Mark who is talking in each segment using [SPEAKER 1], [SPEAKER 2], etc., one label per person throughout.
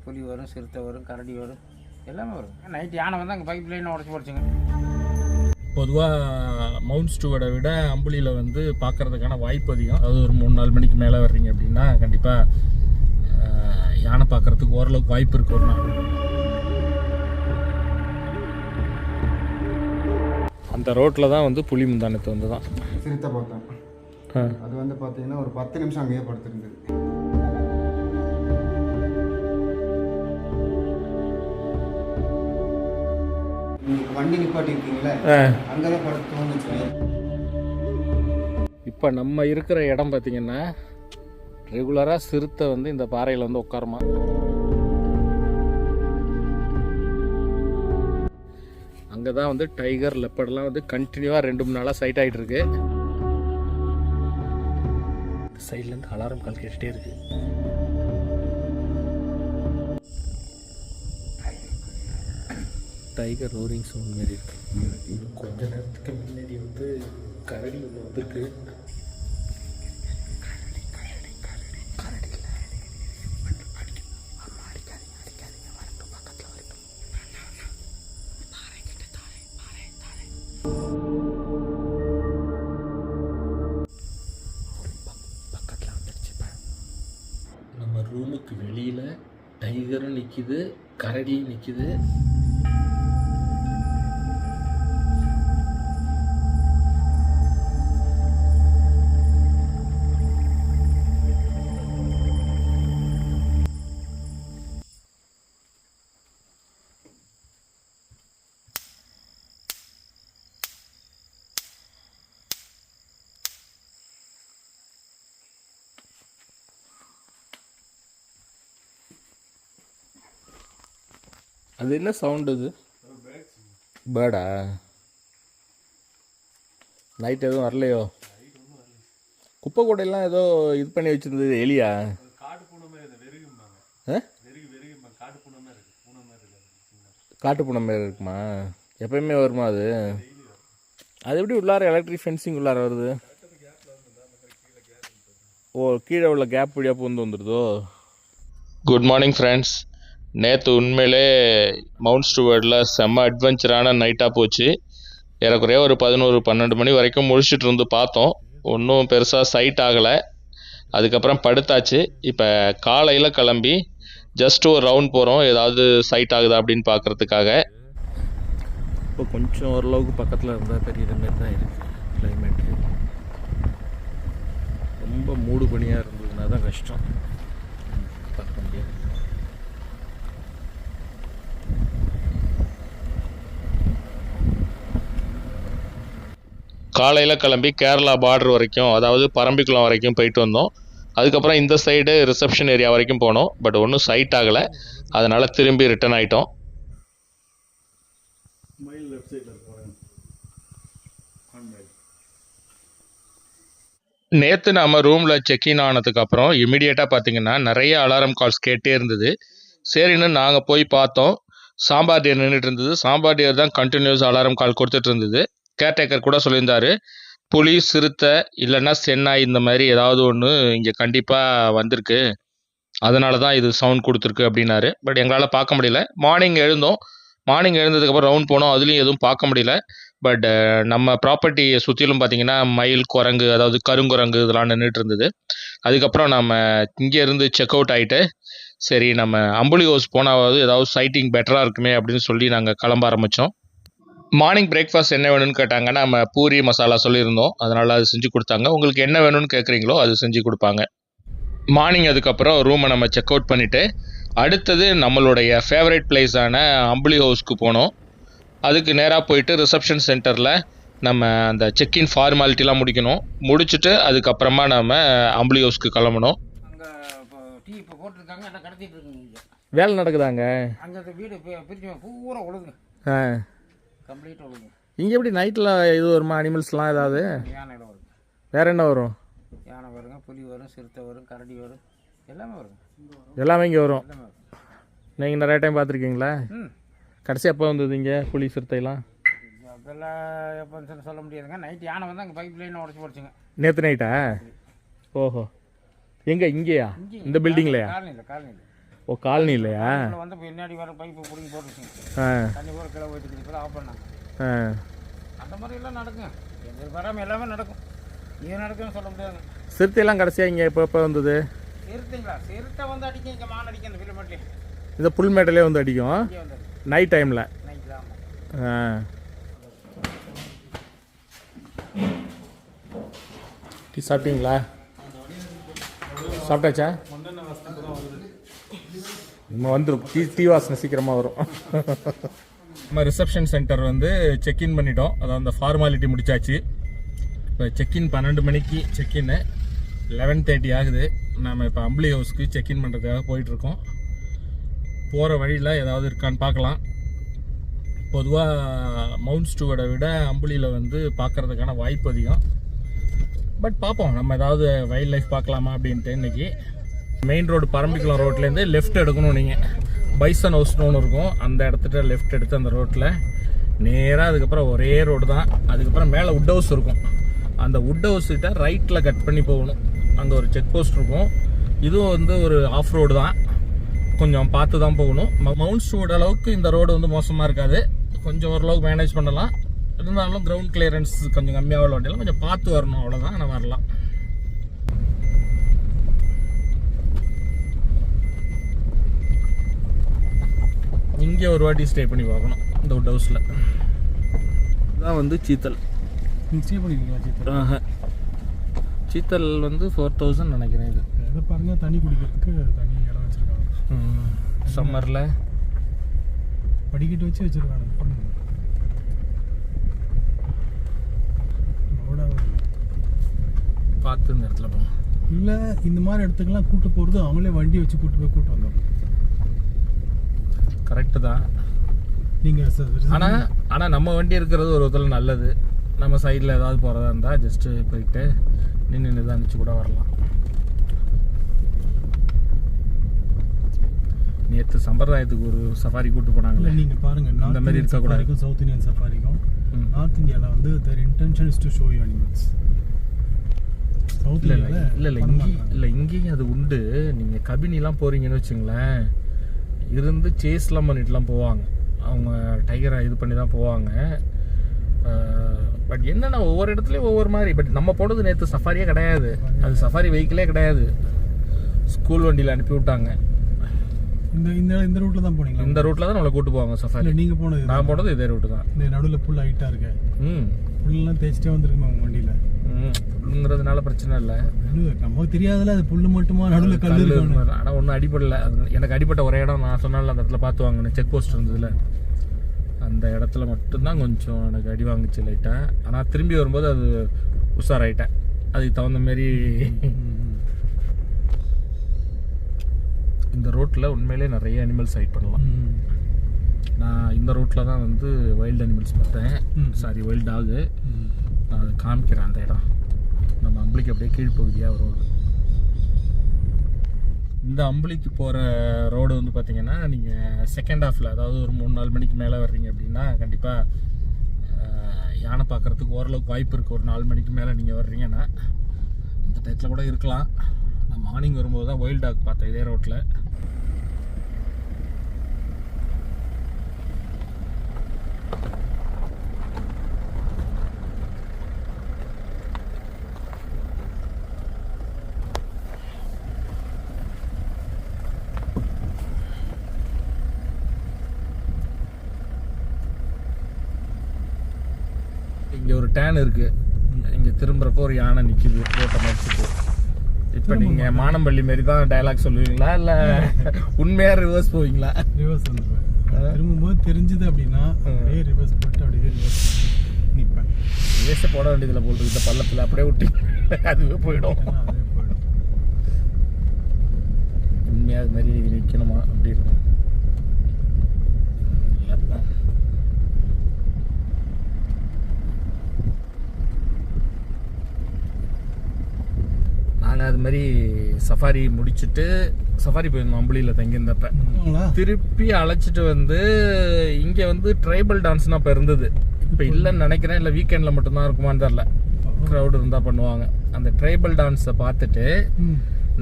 [SPEAKER 1] புலி வரும், சிறுத்தை வரும், கரடி வரும், எல்லாமே வரும். நைட்டு யானை வந்து அங்கே பைப் லைனை உடச்சி போடுச்சுங்க.
[SPEAKER 2] பொதுவாக மவுண்ட் ஸ்டூவர்டை விட அம்புலியில் வந்து பார்க்குறதுக்கான வாய்ப்பு அதிகம். அதாவது ஒரு 3-4 மணிக்கு மேலே வர்றீங்க அப்படின்னா கண்டிப்பாக யானை பார்க்குறதுக்கு ஓரளவுக்கு வாய்ப்பு இருக்கு ஒரு நாள். அந்த ரோட்டில் தான் வந்து புலி முந்தானத்து வந்து தான்
[SPEAKER 3] சிறுத்தை பார்த்தேன். அது வந்து பார்த்தீங்கன்னா ஒரு 10 நிமிஷம் அங்கேயே படுத்துருந்தது. வண்டி நிப்பாட்டி இருக்கீங்களே, அங்கதான் படுத்து தூங்குச்சு.
[SPEAKER 2] இப்போ நம்ம இருக்கிற இடம் பார்த்தீங்கன்னா ரெகுலராக சிறுத்தை வந்து இந்த பாறையில் வந்து உட்காருமா. அங்கே தான் வந்து டைகர், லெப்பர்ட்லாம் வந்து கண்டினியூவாக 2-3 நாளாக சைட் ஆகிட்டு இருக்கு. சைட்லேருந்து அலாரம் கால் கேட்டுகிட்டே இருக்கு. டைகர் ரோரிங் சவுண்ட் மாரி இருக்கு. கொஞ்ச நேரத்துக்கு முன்னாடி வந்து கரடி ஒன்று வந்துருக்கு. நம்ம ரூமுக்கு வெளியில் டைகரும் நிற்கிது, கரடியும் நிற்கிது. அது என்ன சவுண்டு? இது பேர்டா? நைட் எதுவும் வரலையோ? குப்பை கூடையெல்லாம் ஏதோ இது பண்ணி வச்சுருந்தது. எலியா? காட்டு பூனை மாரி இருக்குமா? எப்பயுமே வருமா அது? அது எப்படி உள்ளார எலக்ட்ரிக் ஃபென்சிங் உள்ளார வருது? ஓ, கீழே உள்ள கேப் வழியாக பூந்து வந்துடுதோ? Good morning friends. நேற்று உண்மையிலே மவுண்ட் ஸ்டூவர்டில் செம்ம அட்வென்ச்சரான நைட்டாக போச்சு. ஏறக்குறைய ஒரு 11-12 மணி வரைக்கும் முழிச்சிட்டு இருந்து பார்த்தோம். ஒன்றும் பெருசாக சைட் ஆகலை. அதுக்கப்புறம் படுத்தாச்சு. இப்போ காலையில் கிளம்பி ஜஸ்ட் ஒரு ரவுண்ட் போகிறோம், ஏதாவது சைட் ஆகுதா அப்படின்னு பார்க்குறதுக்காக. இப்போ கொஞ்சம் ஓரளவுக்கு பக்கத்தில் இருந்தால் தெரியுற மாதிரி தான் இருக்குது கிளைமேட்டு. ரொம்ப மூடு பனியாக இருந்ததுன்னா தான் கஷ்டம் பார்க்க முடியாது. காலையில் கிளம்பி கேரளா பார்டர் வரைக்கும், அதாவது பரம்பிக்குளம் வரைக்கும் போயிட்டு வந்தோம். அதுக்கப்புறம் இந்த சைடு ரிசப்ஷன் ஏரியா வரைக்கும் போனோம். பட் ஒன்றும் சைட் ஆகலை. அதனால் திரும்பி ரிட்டர்ன் ஆகிட்டோம். நேற்று நாம் ரூமில் செக்இன் ஆனதுக்கப்புறம் இமிடியேட்டாக பார்த்தீங்கன்னா நிறைய அலாரம் கால்ஸ் கேட்டே இருந்தது. சரின்னு நாங்கள் போய் பார்த்தோம். சாம்பார் டியர் நின்றுட்டு இருந்தது. சாம்பார் டியர் தான் கண்டினியூஸ் அலாரம் கால் கொடுத்துட்டு இருந்தது. கேர்டேக்கர் கூட சொல்லியிருந்தார், புலி, சிறுத்தை இல்லைன்னா சென்னாய் இந்த மாதிரி ஏதாவது ஒன்று இங்கே கண்டிப்பாக வந்திருக்கு, அதனால தான் இது சவுண்ட் கொடுத்துருக்கு அப்படின்னாரு. பட் எங்களால் பார்க்க முடியல. மார்னிங் எழுந்ததுக்கப்புறம் ரவுண்ட் போனோம், அதுலேயும் எதுவும் பார்க்க முடியல. பட் நம்ம ப்ராப்பர்ட்டியை சுற்றிலும் பார்த்தீங்கன்னா மயில், குரங்கு, அதாவது கருங்குரங்கு இதெல்லாம் நின்றுட்டு இருந்தது. அதுக்கப்புறம் நம்ம இங்கேருந்து செக் அவுட் ஆகிட்டு சரி நம்ம அம்புலி ஹவுஸ் போனாவது ஏதாவது சைட்டிங் பெட்டராக இருக்குமே அப்படின்னு சொல்லி நாங்கள் கிளம்ப ஆரம்பித்தோம். மார்னிங் பிரேக்ஃபாஸ்ட் என்ன வேணும்னு கேட்டாங்கன்னா நம்ம பூரி மசாலா சொல்லியிருந்தோம். அதனால் அது செஞ்சு கொடுத்தாங்க. உங்களுக்கு என்ன வேணும்னு கேட்குறீங்களோ அது செஞ்சு கொடுப்பாங்க. மார்னிங் அதுக்கப்புறம் ரூமை நம்ம செக் அவுட் பண்ணிவிட்டு அடுத்தது நம்மளுடைய ஃபேவரட் பிளேஸான அம்புலி ஹவுஸ்க்கு போனோம். அதுக்கு நேராக போயிட்டு ரிசப்ஷன் சென்டரில் நம்ம அந்த செக்இன் ஃபார்மாலிட்டிலாம் முடிச்சுட்டு அதுக்கப்புறமா நம்ம அம்புலி ஹவுஸ்க்கு கிளம்பணும்.
[SPEAKER 1] அங்கே இப்போ டீ இப்போ போட்டிருக்காங்க, எல்லாம் கடத்திட்டு இருக்குங்க.
[SPEAKER 2] வேலை நடக்குதாங்க
[SPEAKER 1] அங்கே அந்த வீடு பிரிச்சு பூரா உழுதுங்க, கம்ப்ளீட்டாக உழுதுங்க.
[SPEAKER 2] இங்கே எப்படி நைட்டில் இது வருமா? அனிமல்ஸ்லாம் ஏதாவது?
[SPEAKER 1] யானையில் வருங்க.
[SPEAKER 2] வேறு என்ன வரும்?
[SPEAKER 1] யானை வருங்க, புலி வரும், சிறுத்தை வரும், கரடி வரும், எல்லாமே வருங்க.
[SPEAKER 2] எல்லாமே இங்கே வரும்.
[SPEAKER 1] எல்லாமே வரும்.
[SPEAKER 2] நீங்கள் நிறைய டைம் பார்த்துருக்கீங்களா?
[SPEAKER 1] ம்.
[SPEAKER 2] கடைசி எப்போ வந்தது இங்கே புலி, சிறுத்தைலாம்?
[SPEAKER 1] அதெல்லாம் எப்போன்னு சொல்ல முடியாதுங்க. நைட்டு யானை வந்து அங்கே பைப் லைனை உடச்சி போடுச்சுங்க.
[SPEAKER 2] நேற்று நைட்டா? ஓஹோ. எங்கே? இங்கேயா? இந்த பில்டிங்லையா?
[SPEAKER 1] காலனியில்.
[SPEAKER 2] ஓ காலனி இல்லையா?
[SPEAKER 1] இதில் வந்து பின்னாடி வர பைப்பு பிடிங்கி போட்டுருச்சுங்க. தண்ணி பூரா கீழே போயிட்டு இருக்குது. இப்போ ஆஃப் பண்ணாங்க. அந்த மாதிரிலாம் நடக்குங்க. எங்களுக்கு வராமல் எல்லாமே நடக்கும். இது நடக்குன்னு சொல்ல முடியாதுங்க.
[SPEAKER 2] சிறுத்தையெல்லாம் கடைசியாக இங்கே எப்போ வந்தது?
[SPEAKER 1] சிறுத்தைங்களா? சிறுத்தை வந்து அடிக்கும். இங்கே மான் அடிக்கும். அந்த ஃபிலிமெட்லேயே
[SPEAKER 2] இந்த புல்மேட்டிலே வந்து அடிக்கும்
[SPEAKER 1] இங்கே வந்து
[SPEAKER 2] நைட் டைமில்.
[SPEAKER 1] நைட்டில். ஆமாம்.
[SPEAKER 2] டீ சாப்பிட்டீங்களா? சாப்பிட்டாச்சா? நம்ம வந்துடும். டீ வாசனை சீக்கிரமாக வரும். நம்ம ரிசப்ஷன் சென்டர் வந்து செக்இன் பண்ணிட்டோம். அதாவது அந்த ஃபார்மாலிட்டி முடிச்சாச்சு. இப்போ செக்இன் 12 மணிக்கு செக்இன்னு 11:30 ஆகுது. நம்ம இப்போ அம்புலி ஹவுஸ்க்கு செக்இன் பண்ணுறதுக்காக போயிட்டுருக்கோம். போகிற வழியில் ஏதாவது இருக்கான்னு பார்க்கலாம். பொதுவாக மவுண்ட் ஸ்டூவர்டை விட அம்புலியில் வந்து பார்க்குறதுக்கான வாய்ப்பு அதிகம். பட் பார்ப்போம், நம்ம ஏதாவது வைல்ட் லைஃப் பார்க்கலாமா அப்படின்ட்டு. இன்றைக்கி மெயின் ரோடு பரம்பிக்குளம் ரோட்லேருந்து லெஃப்ட் எடுக்கணும். நீங்கள் பைசன் ஹவுஸ்னு ஒன்று இருக்கும், அந்த இடத்துட்ட லெஃப்ட் எடுத்து அந்த ரோட்டில் நேராக அதுக்கப்புறம் ஒரே ரோடு தான். அதுக்கப்புறம் மேலே வுட் ஹவுஸ் இருக்கும். அந்த வுட் ஹவுஸ் கிட்ட ரைட்டில் கட் பண்ணி போகணும். அங்கே ஒரு செக் போஸ்ட் இருக்கும். இதுவும் வந்து ஒரு ஆஃப் ரோடு தான், கொஞ்சம் பார்த்து தான் போகணும். மவுண்ட் ஸ்டூவர்ட் அளவுக்கு இந்த ரோடு வந்து மோசமாக இருக்காது, கொஞ்சம் ஓரளவுக்கு மேனேஜ் பண்ணலாம். இருந்தாலும் கிரவுண்ட் கிளியரன்ஸ் கொஞ்சம் கம்மியாக உள்ள வண்டியெல்லாம் கொஞ்சம் பார்த்து வரணும், அவ்வளோதான். நான் வரலாம். இங்கே ஒரு வாட்டி ஸ்டே பண்ணி பார்க்கணும் இந்த வுட் ஹவுஸில். தான் வந்து சீத்தல்
[SPEAKER 3] ஸ்டே பண்ணிருக்கீங்களா? சீத்தல்
[SPEAKER 2] சீத்தல் வந்து 4000 நினைக்கிறேன். இது
[SPEAKER 3] எதை பாருங்க, தண்ணி குடிக்கிறதுக்கு தனி இடம் வச்சுருக்காங்க.
[SPEAKER 2] சம்மரில்
[SPEAKER 3] படிக்கட்டு வச்சு வச்சுருக்காங்க.
[SPEAKER 2] பார்த்து இந்த இடத்துல போகணும்.
[SPEAKER 3] இல்லை, இந்த மாதிரி இடத்துக்கெல்லாம் கூட்டு போகிறது அவங்களே வண்டி வச்சு கூட்டு போய் கூட்டு வந்துடணும்.
[SPEAKER 2] கரெக்டு தான்.
[SPEAKER 3] நீங்கள்
[SPEAKER 2] ஆனால் நம்ம வண்டி இருக்கிறது ஒரு விதத்தில் நல்லது. நம்ம சைடில் ஏதாவது போகிறதா இருந்தால் ஜஸ்ட்டு போயிட்டு நின்று நிதானிச்சு கூட வரலாம். நேற்று சம்பிரதாயத்துக்கு ஒரு சஃபாரி கூட்டு போனாங்களே,
[SPEAKER 3] நீங்கள் பாருங்கள்,
[SPEAKER 2] அந்த மாதிரி இருக்கக்கூடாது.
[SPEAKER 3] சவுத் இந்தியன் சஃபாரிக்கும் நார்த் இந்தியாவில் வந்து their intention is to show you animals.
[SPEAKER 2] இல்லை இங்கேயும் அது உண்டு. நீங்கள் கபினிலாம் போகிறீங்கன்னு வச்சுங்களேன், இருந்து சேஸ்லாம் பண்ணிட்டுலாம் போவாங்க. அவங்க டைகரை இது பண்ணி தான் போவாங்க. பட் என்னென்னா ஒவ்வொரு இடத்துலையும் ஒவ்வொரு மாதிரி. பட் நம்ம போனது நேற்று சஃபாரியே கிடையாது, அது சஃபாரி வெஹிக்கிளே கிடையாது. ஸ்கூல் வண்டியில் அனுப்பி விட்டாங்க.
[SPEAKER 3] இந்த ரூட்டில் தான் போனீங்களா?
[SPEAKER 2] இந்த ரூட்டில் தான் நம்மளை கூட்டு போவாங்க சஃபாரி.
[SPEAKER 3] நீங்கள் போனது?
[SPEAKER 2] நான் போனது இதே ரூட்டு தான்.
[SPEAKER 3] இந்த நடுவில் புல் ஹைட்டாக இருக்கு. புல்லாம் தேய்ச்சிட்டே வந்துருக்குமா உங்கள் வண்டியில்?
[SPEAKER 2] புல்லுங்கிறதுனால பிரச்சனை இல்லை.
[SPEAKER 3] நமக்கு தெரியாதுல்ல அது புல்லு மட்டுமா, நடுவில் கல்.
[SPEAKER 2] ஆனால் ஒன்றும் அடிப்படல. எனக்கு அடிப்பட்ட ஒரே இடம் நான் சொன்னால அந்த இடத்துல பார்த்து வாங்கினேன். செக் போஸ்ட் இருந்ததுல அந்த இடத்துல மட்டும்தான் கொஞ்சம் எனக்கு அடி வாங்குச்சு லைட்டாக. ஆனால் திரும்பி வரும்போது அது உஷாராயிட்டேன். அதுக்கு தகுந்த மாரி. இந்த ரோட்டில் உண்மையிலே நிறைய அனிமல்ஸ் ஹைட் பண்ணலாம். நான் இந்த ரோட்டில் தான் வந்து வைல்டு அனிமல்ஸ் பார்த்தேன். Sorry, wild dog. நான் அதை காமிக்கிறேன். அந்த இடம் நம்ம அம்புலிக்கு அப்படியே கீழ்ப்பகுதியாக ஒரு ரோடு. இந்த அம்புலிக்கு போகிற ரோடு வந்து பார்த்திங்கன்னா, நீங்கள் செகண்ட் ஹாஃபில், அதாவது ஒரு 3-4 மணிக்கு மேலே வர்றீங்க அப்படின்னா கண்டிப்பாக யானை பார்க்குறதுக்கு ஓரளவுக்கு வாய்ப்பு இருக்குது. ஒரு 4 மணிக்கு மேலே நீங்கள் வர்றீங்கன்னா இந்த டயத்தில் கூட இருக்கலாம். நான் மார்னிங் வரும்போது தான் வைல்ட் டாக் பார்த்தேன் இதே ரோட்டில். இங்கே ஒரு டேன் இருக்குது. இங்கே திரும்புறப்போ ஒரு யானை நிற்கிது ரோட்டை மறைச்சிட்டு. இப்போ நீங்கள் மானம்பள்ளி மாரி தான் டைலாக் சொல்லுவீங்களா, இல்லை உண்மையாக ரிவர்ஸ் போவீங்களா?
[SPEAKER 3] ரிவர்ஸ் வந்துடுவேன். திரும்பும்போது தெரிஞ்சுது அப்படின்னா அப்படியே ரிவர்ஸ் போட்டு அப்படியே ரிவர்ஸ் நிற்பேன்.
[SPEAKER 2] ரிவர்ஸே போட வேண்டியதில்லை போல் இந்த பள்ளத்தில் அப்படியே விட்டு அதுவே போயிடும்.
[SPEAKER 3] அதே போயிடும்.
[SPEAKER 2] உண்மையாக அது மாதிரி நிற்கணுமா அப்படி இருக்கும். நாங்கள் அது மாதிரி சஃபாரி முடிச்சுட்டு சஃபாரி போயிருந்தோம் அம்புலியில் தங்கியிருந்தப்ப. திருப்பி அழைச்சிட்டு வந்து இங்கே வந்து ட்ரைபல் டான்ஸ்னால் இப்போ இருந்தது, இப்போ இல்லைன்னு நினைக்கிறேன். இல்லை வீக்கெண்டில் மட்டும்தான் இருக்குமான்னு தெரில. க்ரௌடு இருந்தால் பண்ணுவாங்க. அந்த ட்ரைபல் டான்ஸை பார்த்துட்டு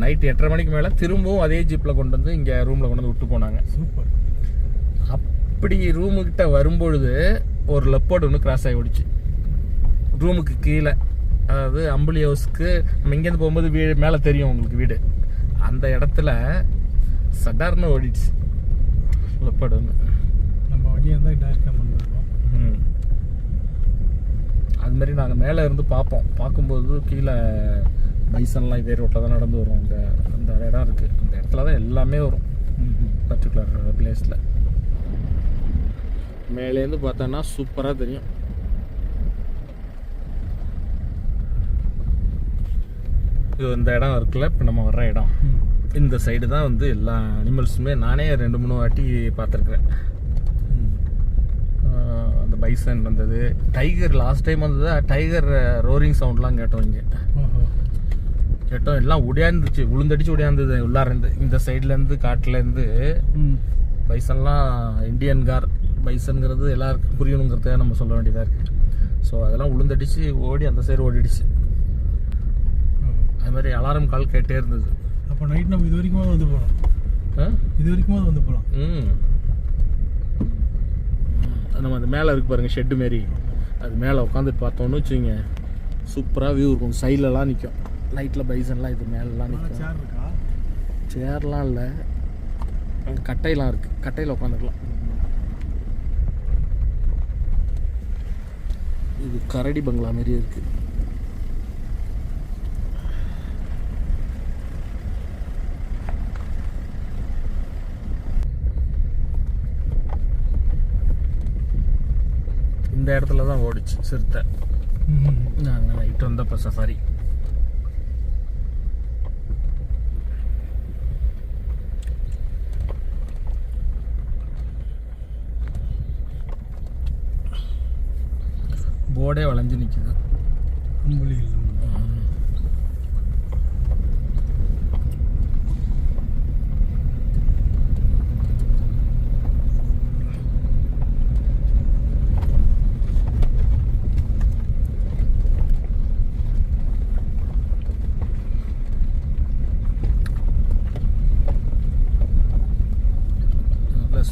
[SPEAKER 2] நைட் 8:30 மணிக்கு மேலே திரும்பவும் அதே ஜீப்பில் கொண்டு வந்து இங்கே ரூமில் கொண்டு வந்து விட்டு போனாங்க.
[SPEAKER 3] சூப்பர்.
[SPEAKER 2] அப்படி ரூமுக்கிட்ட வரும்பொழுது ஒரு லெப்பர்டு ஒன்று கிராஸ் ஆகி ஓடிச்சு ரூமுக்கு கீழே. அதாவது அம்புலி ஹவுஸ்க்கு நம்ம இங்கேருந்து போகும்போது வீடு மேலே தெரியும் உங்களுக்கு வீடு, அந்த இடத்துல சடார்னு ஓடிடுச்சு லெப்பர்டு ஒன்று.
[SPEAKER 3] நம்ம வண்டியாக இருந்தால் டேஷ் கேம் பண்ணிருக்கோம்.
[SPEAKER 2] அது மாதிரி நாங்கள் மேலே இருந்து பார்க்கும்போது கீழே பைசன்லாம் இதே ரோட்டில் தான் நடந்து வரும். அந்த இடம் இருக்குது, அந்த இடத்துல தான் எல்லாமே வரும் பர்டிகுலர் பிளேஸில். மேலேருந்து பார்த்தோன்னா சூப்பராக தெரியும். இது இந்த இடம் இருக்குல்ல, இப்போ நம்ம வர்ற இடம், இந்த சைடு தான் வந்து எல்லா அனிமல்ஸுமே நானே 2-3 வாட்டி பார்த்துருக்குறேன். அந்த பைசன் வந்தது, டைகர் லாஸ்ட் டைம் வந்தது. டைகர் ரோரிங் சவுண்ட்லாம் கேட்டோம் இங்கே. கேட்டோம், எல்லாம் ஒடியாந்துச்சு, உளுந்தடிச்சு ஒடியாந்தது உள்ளாரேருந்து. இந்த சைட்லேருந்து காட்டிலேருந்து பைசன்லாம் இந்தியன் கார் பைசன்கிறது எல்லாருக்கும் புரியணுங்கிறத நம்ம சொல்ல வேண்டியதாக இருக்குது. ஸோ அதெல்லாம் உளுந்தடிச்சு ஓடி அந்த சைடு ஓடிடுச்சு. அது மாதிரி அலாரம் கால் கேட்டே இருந்தது.
[SPEAKER 3] அப்போ நைட் நம்ம இது வரைக்கும் வந்து போகலாம். இது வரைக்கும் வந்து போகலாம்.
[SPEAKER 2] நம்ம அது மேலே இருக்கு பாருங்கள் ஷெட்டு மாரி, அது மேலே உட்காந்துட்டு பார்த்தோன்னு வச்சுங்க சூப்பராக வியூ இருக்கும். சைட்லலாம் நிற்கும் நைட்டில் பைசன்லாம், இது மேலெலாம் நிற்கும்.
[SPEAKER 3] சேர் இருக்கா?
[SPEAKER 2] சேர்லாம் இல்லை, கட்டையெல்லாம் இருக்குது, கட்டையில் உட்காந்துக்கலாம். இது கரடி பங்களா மாரி இருக்குது. இந்த இடத்துல தான் ஓடிச்சு சிறுத்தை. நாங்கள் நைட்டு வந்தப்போ சஃபாரி. போர்டே வளைஞ்சு நிற்குது.
[SPEAKER 3] அம்புலி இல்லை.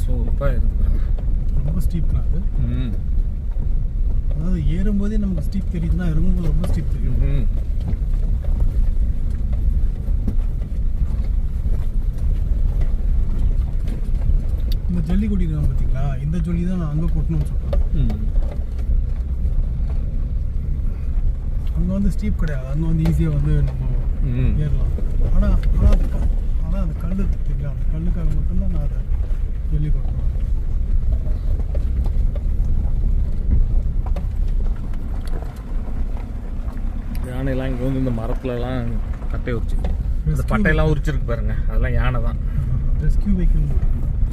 [SPEAKER 2] சூப்பராக இருக்குது.
[SPEAKER 3] ரொம்ப ஸ்டீப்னா அது. அதாவது ஏறும்போதே நமக்கு ஸ்டீப் தெரியுதுன்னா இறங்கும்போது ரொம்ப ஸ்டீப் தெரியும். இந்த ஜல்லி கொட்டிருக்காங்க பார்த்தீங்களா, இந்த ஜல்லி தான் நான் அங்கே கொட்டணும்னு சொல்கிறேன். அங்கே வந்து ஸ்டீப் கிடையாது, அங்கே வந்து ஈஸியாக வந்து நம்ம ஏறலாம். ஆனால் அந்த கல் இருக்குங்களா, அந்த கல்லுக்காக மட்டும்தான் நான் அதை ஜல்லி கொட்டணும்.
[SPEAKER 2] யானைலாம் இங்கே வந்து இந்த மரத்துலலாம் கட்டையை உரிச்சு, இந்த பட்டையெல்லாம் உரிச்சிருக்கு பாருங்க, அதெல்லாம் யானை தான்.
[SPEAKER 3] ரெஸ்கியூ வெஹிக்கிள்,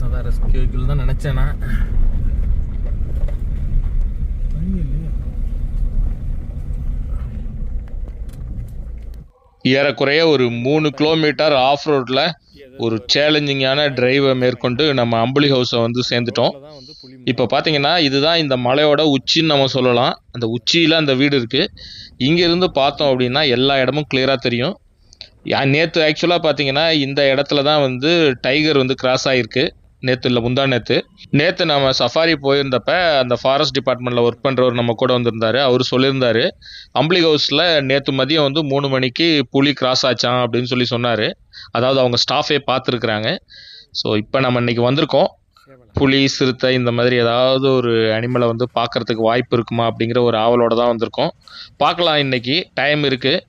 [SPEAKER 2] அதான் ரெஸ்கியூ வெஹிக்கிள் தான் நினச்சேன்னா. ஏறக்குறைய ஒரு 3 கிலோமீட்டர் ஆஃப் ரோட்டில் ஒரு சேலஞ்சிங்கான டிரைவை மேற்கொண்டு நம்ம அம்புலி ஹவுஸை வந்து சேர்ந்துட்டோம். இப்போ பார்த்தீங்கன்னா இதுதான் இந்த மலையோட உச்சின்னு நம்ம சொல்லலாம். அந்த உச்சியில் அந்த வீடு இருக்குது. இங்கேருந்து பார்த்தோம் அப்படின்னா எல்லா இடமும் கிளியராக தெரியும். நேற்று ஆக்சுவலாக பார்த்தீங்கன்னா இந்த இடத்துல தான் வந்து டைகர் வந்து கிராஸ் ஆகிருக்கு. நேற்று இல்லை, முந்தா நேற்று நம்ம சஃபாரி போயிருந்தப்ப அந்த ஃபாரஸ்ட் டிபார்ட்மெண்ட்டில் ஒர்க் பண்ணுறவர் நம்ம கூட வந்திருந்தார். அவர் சொல்லியிருந்தார், அம்புலி ஹவுஸில் நேற்று மதியம் வந்து 3 மணிக்கு புலி கிராஸ் ஆச்சான் அப்படின்னு சொன்னார். அதாவது அவங்க ஸ்டாஃபே பார்த்துருக்குறாங்க. ஸோ இப்போ நம்ம இன்றைக்கி வந்திருக்கோம். புலி, சிறுத்தை இந்த மாதிரி ஏதாவது ஒரு அனிமலை வந்து பார்க்குறதுக்கு வாய்ப்பு இருக்குமா அப்படிங்கிற ஒரு ஆவலோடு தான் வந்திருக்கோம். பார்க்கலாம், இன்றைக்கி டைம் இருக்குது.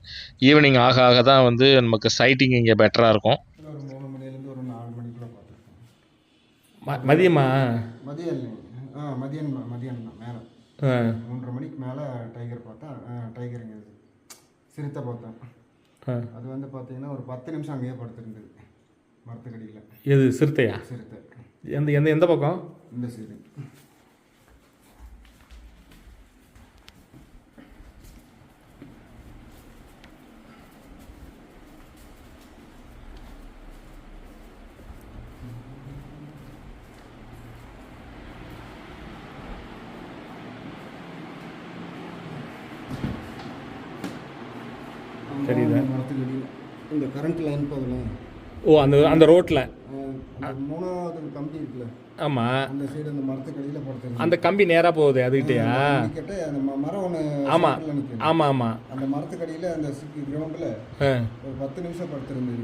[SPEAKER 2] ஈவினிங் ஆக ஆக தான் வந்து நமக்கு சைட்டிங் இங்கே பெட்டராக இருக்கும்.
[SPEAKER 4] ஒரு 3 மணிலேருந்து ஒரு 4 மணிக்குள்ளே பார்த்துருக்கோம்.
[SPEAKER 2] மதியமா?
[SPEAKER 4] மதியம் இல்லைங்க, மதியம் தான் மேலே 3:30 மணிக்கு மேலே டைகர் பார்த்தேன். டைகருங்கிறது சிறுத்தை பார்த்தேன். அது வந்து பார்த்தீங்கன்னா ஒரு 10 நிமிஷம் அங்கேயே படுத்துருந்தது மரத்துக்கடியில்.
[SPEAKER 2] எது சிறுத்தையா?
[SPEAKER 4] சிறுத்தை
[SPEAKER 2] எந்த பக்கம்?
[SPEAKER 4] இந்த சைடு.
[SPEAKER 2] தெரியுதா?
[SPEAKER 4] மரத்துக்கடியில் இந்த கரண்ட் லைன் போகுதுல.
[SPEAKER 2] ஓ அந்த ரோட்டில்
[SPEAKER 4] அந்த 3வது கம்பி இருக்குல்ல,
[SPEAKER 2] ஆமாம்,
[SPEAKER 4] அந்த சைடு அந்த மரத்துக்கடியில் படுத்துருக்கு.
[SPEAKER 2] அந்த கம்பி நேராக போகுது அதுக்கிட்டயா?
[SPEAKER 4] கேட்ட அந்த மரம் ஒன்று
[SPEAKER 2] ஆமாம் ஆமாம் ஆமாம்,
[SPEAKER 4] அந்த மரத்துக்கடியில் அந்த கிரவுண்டில் ஒரு 10 நிமிஷம் படுத்துருந்தது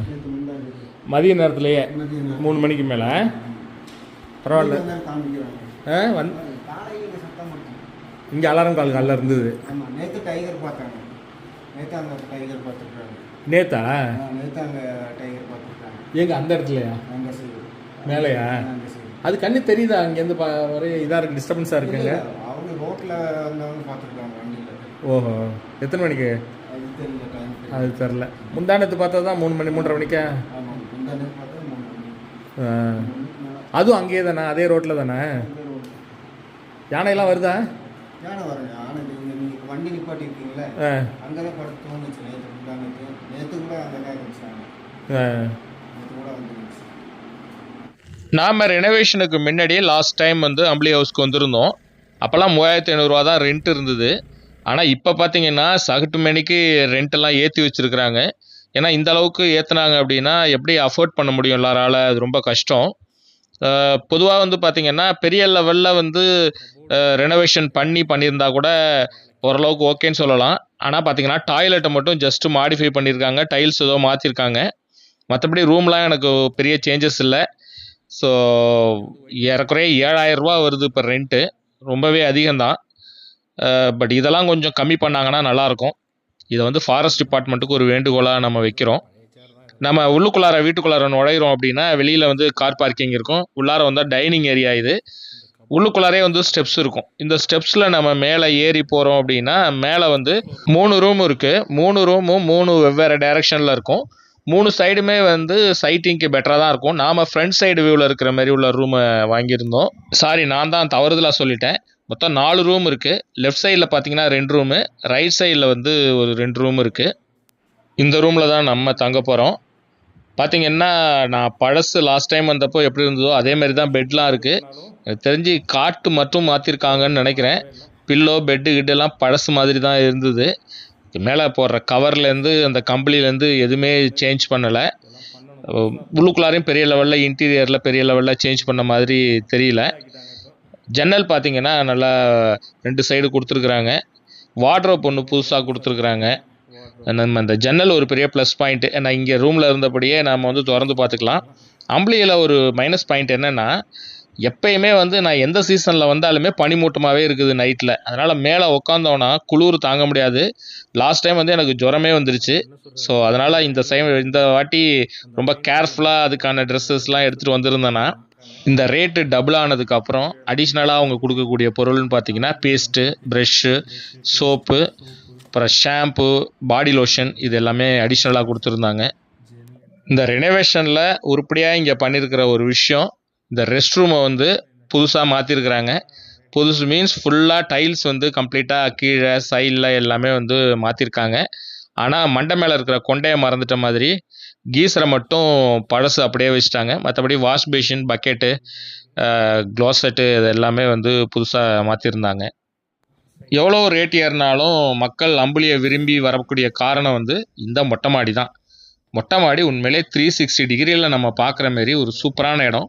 [SPEAKER 4] நேற்று முன்னாடி
[SPEAKER 2] மதிய நேரத்துலையே 3 மணிக்கு மேலே. பரவாயில்ல.
[SPEAKER 4] காமிக்கிறாங்க
[SPEAKER 2] வந்து
[SPEAKER 4] காலையில் சத்தம் மட்டும்.
[SPEAKER 2] இங்கே அலாரம் கால் காலில் இருந்தது.
[SPEAKER 4] ஆமாம், நேற்று டைகர் பார்த்தாங்க. நேற்று அங்கே டைகர் பார்த்துருக்காங்க.
[SPEAKER 2] நேத்தா?
[SPEAKER 4] நேற்று அங்கே டைகர் பார்த்துருக்காங்க.
[SPEAKER 2] எங்க அந்த இடத்துலையா?
[SPEAKER 4] அந்த சைடு
[SPEAKER 2] மேலையா?
[SPEAKER 4] அந்த சைடு.
[SPEAKER 2] அது கண்ணு தெரியுதா அங்கேருந்து ஒரே இதாக இருக்குது, டிஸ்டர்பன்ஸாக இருக்குங்க?
[SPEAKER 4] அவங்க ரோட்டில் வந்தவங்க பார்த்துருக்காங்க வண்டியில்.
[SPEAKER 2] ஓஹோ, எத்தனை மணிக்கு?
[SPEAKER 4] அது தெரியல, டைம்
[SPEAKER 2] அது தெரில. முந்தானத்து பார்த்தா தான் 3 மணி 3:30 மணிக்கா?
[SPEAKER 4] ஆமாம், முந்தானே பார்த்தா 3 மணி.
[SPEAKER 2] அதுவும் அங்கேயே தானே, அதே ரோட்டில் தானே? யானையெல்லாம் வருதா?
[SPEAKER 4] யானை வரேன். யானை நீங்கள் வண்டி நிப்பாட்டி இருக்கீங்களே, அங்கே தான் படுத்து தோணுச்சு. நேற்று முந்தானத்து நேற்று கூட அங்கே தான் இருந்துச்சாங்க. நேற்று கூட வந்துருந்துச்சு.
[SPEAKER 2] நாம் ரெனோவேஷனுக்கு முன்னாடி லாஸ்ட் டைம் வந்து அம்பளி ஹவுஸ்க்கு வந்திருந்தோம். அப்போல்லாம் 3500 தான் ரெண்ட் இருந்தது. ஆனால் இப்போ பார்த்தீங்கன்னா சகட்டு மணிக்கு ரெண்டெல்லாம் ஏற்றி வச்சுருக்குறாங்க. ஏன்னா இந்த அளவுக்கு ஏற்றுனாங்க அப்படின்னா எப்படி அஃபோர்ட் பண்ண முடியும் எல்லாரால்? அது ரொம்ப கஷ்டம். பொதுவாக வந்து பார்த்திங்கன்னா பெரிய லெவலில் வந்து ரெனோவேஷன் பண்ணியிருந்தா கூட ஓரளவுக்கு ஓகேன்னு சொல்லலாம். ஆனால் பார்த்தீங்கன்னா டாய்லெட்டை மட்டும் ஜஸ்ட்டு மாடிஃபை பண்ணியிருக்காங்க, டைல்ஸ் ஏதோ மாற்றிருக்காங்க. மற்றபடி ரூம்லாம் எனக்கு பெரிய சேஞ்சஸ் இல்லை. ஸோ ஏறக்குறைய 7000 ரூபா வருது இப்போ ரெண்ட்டு, ரொம்பவே அதிகம்தான். பட் இதெல்லாம் கொஞ்சம் கம்மி பண்ணாங்கன்னா நல்லாயிருக்கும். இதை வந்து ஃபாரஸ்ட் டிபார்ட்மெண்ட்டுக்கு ஒரு வேண்டுகோளாக நம்ம வைக்கிறோம். நம்ம வீட்டுக்குள்ளார நுழையிறோம் அப்படின்னா வெளியில் வந்து கார் பார்க்கிங் இருக்கும், உள்ளார வந்தால் டைனிங் ஏரியா. இது உள்ளுக்குள்ளாரே வந்து ஸ்டெப்ஸ் இருக்கும். இந்த ஸ்டெப்ஸில் நம்ம மேலே ஏறி போகிறோம் அப்படின்னா மேலே வந்து 3 ரூம் இருக்குது. 3 ரூமும் 3 வெவ்வேறு டைரெக்ஷனில் இருக்கும். 3 சைடுமே வந்து சைட்டிங்க்கு பெட்டராக தான் இருக்கும். நாம் ஃப்ரண்ட் சைடு வியூவில் இருக்கிற மாதிரி உள்ள ரூமை வாங்கியிருந்தோம். சாரி, நான் தான் தவறுதலாக சொல்லிட்டேன். மொத்தம் 4 ரூம் இருக்குது. லெஃப்ட் சைடில் பார்த்தீங்கன்னா 2 ரூமு, ரைட் சைடில் வந்து ஒரு 2 ரூம் இருக்குது. இந்த ரூமில் தான் நம்ம தங்க போகிறோம். பார்த்தீங்கன்னா நான் பழசு லாஸ்ட் டைம் வந்தப்போ எப்படி இருந்ததோ அதேமாரி தான் பெட்லாம் இருக்குது. எனக்கு தெரிஞ்சு காட்டு மட்டும் மாற்றிருக்காங்கன்னு நினைக்கிறேன். பில்லோ பெட்டு கிட்டெல்லாம் பழசு மாதிரி தான் இருந்தது. மேலே போடுற கவர்லேருந்து அந்த கம்பளிலேருந்து எதுவுமே சேஞ்ச் பண்ணலை. உள்ளுக்குள்ளாரையும் பெரிய லெவலில் இன்டீரியரில் பெரிய லெவலில் சேஞ்ச் பண்ண மாதிரி தெரியல. ஜன்னல் பார்த்தீங்கன்னா நல்லா 2 சைடு கொடுத்துருக்குறாங்க. வார்ட்ரோப் ஒன்று புதுசாக கொடுத்துருக்குறாங்க. நம்ம அந்த ஜன்னல் ஒரு பெரிய ப்ளஸ் பாயிண்ட்டு. ஏன்னா இங்கே ரூமில் இருந்தபடியே நம்ம வந்து திறந்து பார்த்துக்கலாம். அம்பளியில் ஒரு மைனஸ் பாயிண்ட் என்னென்னா, எப்பயுமே வந்து நான் எந்த சீசனில் வந்தாலுமே பனிமூட்டமாகவே இருக்குது நைட்டில். அதனால் மேலே உட்காந்தோன்னா குளிர் தாங்க முடியாது. லாஸ்ட் டைம் வந்து எனக்கு ஜுரமே வந்துருச்சு. ஸோ அதனால் இந்த வாட்டி ரொம்ப கேர்ஃபுல்லாக அதுக்கான ட்ரெஸ்ஸஸ்லாம் எடுத்துகிட்டு வந்திருந்தேன்னா. இந்த ரேட்டு டபுள் ஆனதுக்கப்புறம் அடிஷ்னலாக அவங்க கொடுக்கக்கூடிய பொருள்னு பார்த்தீங்கன்னா பேஸ்ட்டு, ப்ரெஷ்ஷு, சோப்பு, அப்புறம் ஷாம்பு, பாடி லோஷன், இது எல்லாமே அடிஷ்னலாக கொடுத்துருந்தாங்க. இந்த ரெனோவேஷனில் உருப்படியாக இங்கே பண்ணியிருக்கிற ஒரு விஷயம், இந்த ரெஸ்ட் ரூமை வந்து புதுசாக மாற்றிருக்கிறாங்க. புதுசு மீன்ஸ் ஃபுல்லாக டைல்ஸ் வந்து கம்ப்ளீட்டாக கீழே சைடில் எல்லாமே வந்து மாற்றிருக்காங்க. ஆனால் மண்டை மேலே இருக்கிற கொண்டையை மறந்துட்ட மாதிரி கீசரை மட்டும் பழசு அப்படியே வச்சுட்டாங்க. மற்றபடி வாஷ் பேஷின், பக்கெட்டு, க்ளோசெட்டு இது எல்லாமே வந்து புதுசாக மாற்றிருந்தாங்க. எவ்வளோ ரேட் ஏறினாலும் மக்கள் அம்புலியை விரும்பி வரக்கூடிய காரணம் வந்து இந்த மொட்டை மாடி தான். மொட்டை மாடி உண்மையிலே 360 டிகிரியில் நம்ம பார்க்குற மாரி ஒரு சூப்பரான இடம்.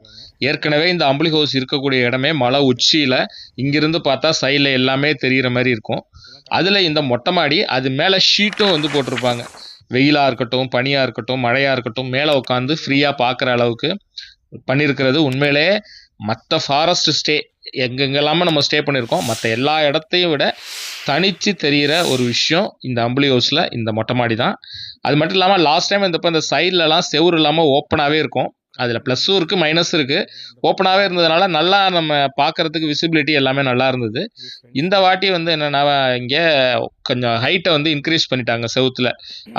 [SPEAKER 2] ஏற்கனவே இந்த அம்புலி ஹவுஸ் இருக்கக்கூடிய இடமே மலை உச்சியில், இங்கிருந்து பார்த்தா சைடில் எல்லாமே தெரிகிற மாதிரி இருக்கும். அதில் இந்த மொட்டை மாடி, அது மேலே ஷீட்டும் வந்து போட்டிருப்பாங்க. வெயிலாக இருக்கட்டும், பனியாக இருக்கட்டும், மழையாக இருக்கட்டும், மேலே உட்காந்து ஃப்ரீயாக பார்க்குற அளவுக்கு பண்ணியிருக்கிறது உண்மையிலே மற்ற ஃபாரஸ்ட் ஸ்டே எங்கெங்கெல்லாமே நம்ம ஸ்டே பண்ணியிருக்கோம், மற்ற எல்லா இடத்தையும் விட தனித்து தெரிகிற ஒரு விஷயம் இந்த அம்புலி ஹவுஸில் இந்த மொட்டை மாடி தான். அது மட்டும் இல்லாமல் லாஸ்ட் டைம் இந்த சைட்லலாம் செவுறு இல்லாமல் ஓப்பனாகவே இருக்கும். அதில் ப்ளஸ்ஸும் இருக்குது, மைனஸும் இருக்குது. ஓப்பனாகவே இருந்ததுனால நல்லா நம்ம பார்க்குறதுக்கு விசிபிலிட்டி எல்லாமே நல்லா இருந்தது. இந்த வாட்டி வந்து என்னென்னா இங்கே கொஞ்சம் ஹைட்டை வந்து இன்க்ரீஸ் பண்ணிட்டாங்க செவுத்தில்.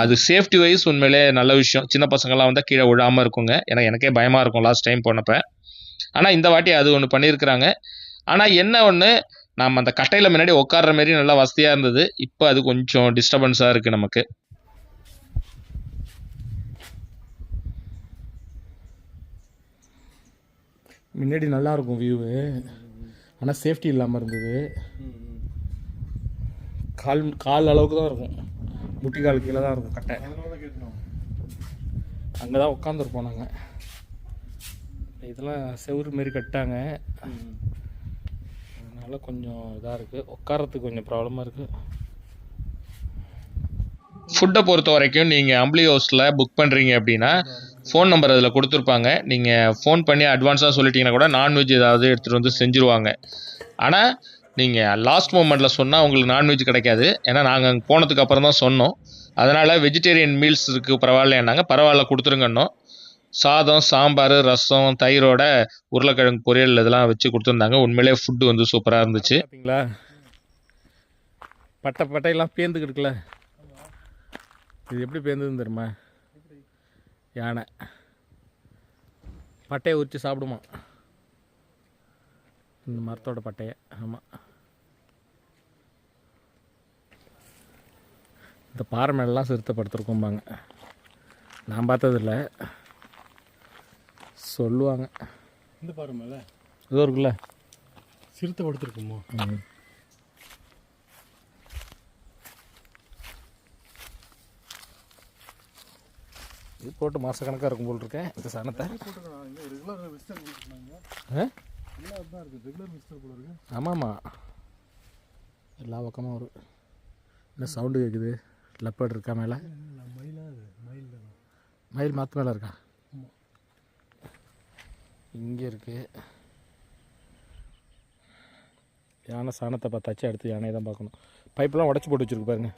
[SPEAKER 2] அது சேஃப்டி வைஸ் உண்மையிலே நல்ல விஷயம். சின்ன பசங்கள்லாம் வந்தால் கீழே விழாமல் இருக்குங்க. ஏன்னா எனக்கே பயமாக இருக்கும் லாஸ்ட் டைம் போனப்போ. ஆனால் இந்த வாட்டி அது ஒன்று பண்ணியிருக்கிறாங்க. ஆனால் என்ன ஒன்று, நாம் அந்த கட்டையில் முன்னாடி உட்கார்ற மாரி நல்லா வசதியாக இருந்தது. இப்போ அது கொஞ்சம் டிஸ்டர்பன்ஸாக இருக்குது நமக்கு. முன்னாடி நல்லாயிருக்கும் வியூவு, ஆனால் சேஃப்டி இல்லாமல் இருந்தது. கால் அளவுக்கு தான் இருக்கும், முட்டி கால் கீழே தான் இருக்கும் கட்டை. அங்கே தான் உட்காந்துருப்போம் நாங்கள். இதெல்லாம் செவுரு மாரி கட்டாங்க, அதனால் கொஞ்சம் இதாக இருக்குது, உட்காரத்துக்கு கொஞ்சம் ப்ராப்ளமாக இருக்குது. ஃபுட்டை பொறுத்த வரைக்கும் நீங்கள் அம்பளி ஹவுஸில் புக் பண்ணுறீங்க அப்படின்னா ஃபோன் நம்பர் அதில் கொடுத்துருப்பாங்க. நீங்கள் ஃபோன் பண்ணி அட்வான்ஸாக சொல்லிட்டீங்கன்னா கூட நான்வெஜ் ஏதாவது எடுத்துகிட்டு வந்து செஞ்சுருவாங்க. ஆனால் நீங்கள் லாஸ்ட் மூமெண்ட்டில் சொன்னால் உங்களுக்கு நான்வெஜ் கிடைக்காது. ஏன்னா நாங்கள் அங்கே போனதுக்கு அப்புறம் தான் சொன்னோம். அதனால் வெஜிடேரியன் மீல்ஸ் இருக்குது பரவாயில்லைன்னாங்க. பரவாயில்ல கொடுத்துருங்கன்னோம். சாதம், சாம்பார், ரசம், தயிரோட உருளைக்கிழங்கு பொரியல் இதெல்லாம் வச்சு கொடுத்துருந்தாங்க. உண்மையிலே ஃபுட்டு வந்து சூப்பராக இருந்துச்சு. பார்த்தீங்களா, பட்டையெல்லாம் பேந்துக்கிட்டுல, இது எப்படி பேர்ந்ததுன்னு தெரியுமா? யானை பட்டையை உரித்து சாப்பிடுமா, இந்த மரத்தோட பட்டையை. ஆமாம், இந்த பாறை மேலெலாம் சிறுத்தைப்படுத்திருக்கோம்பாங்க. நான் பார்த்ததில்ல, சொல்லுவாங்க.
[SPEAKER 3] இந்த பாறை மேலே
[SPEAKER 2] ஏதோ இருக்குல்ல
[SPEAKER 3] சிறுத்தைப்படுத்திருக்குமோ?
[SPEAKER 2] இது போட்டு மாதக்கணக்காக இருக்கும் போல் இருக்கேன் இந்த சாணத்தை. ஆமாம்மா, எல்லா பக்கமும் ஒரு என்ன சவுண்டு கேட்குது. லெப்பர்டு இருக்கா மேலே? மயில் மாற்று மேலே இருக்கா? இங்கே இருக்குது. யானை சாணத்தை பார்த்தாச்சு, அடுத்து யானையை தான் பார்க்கணும். பைப்பெல்லாம் உடச்சி போட்டு வச்சுருக்கு பாருங்க.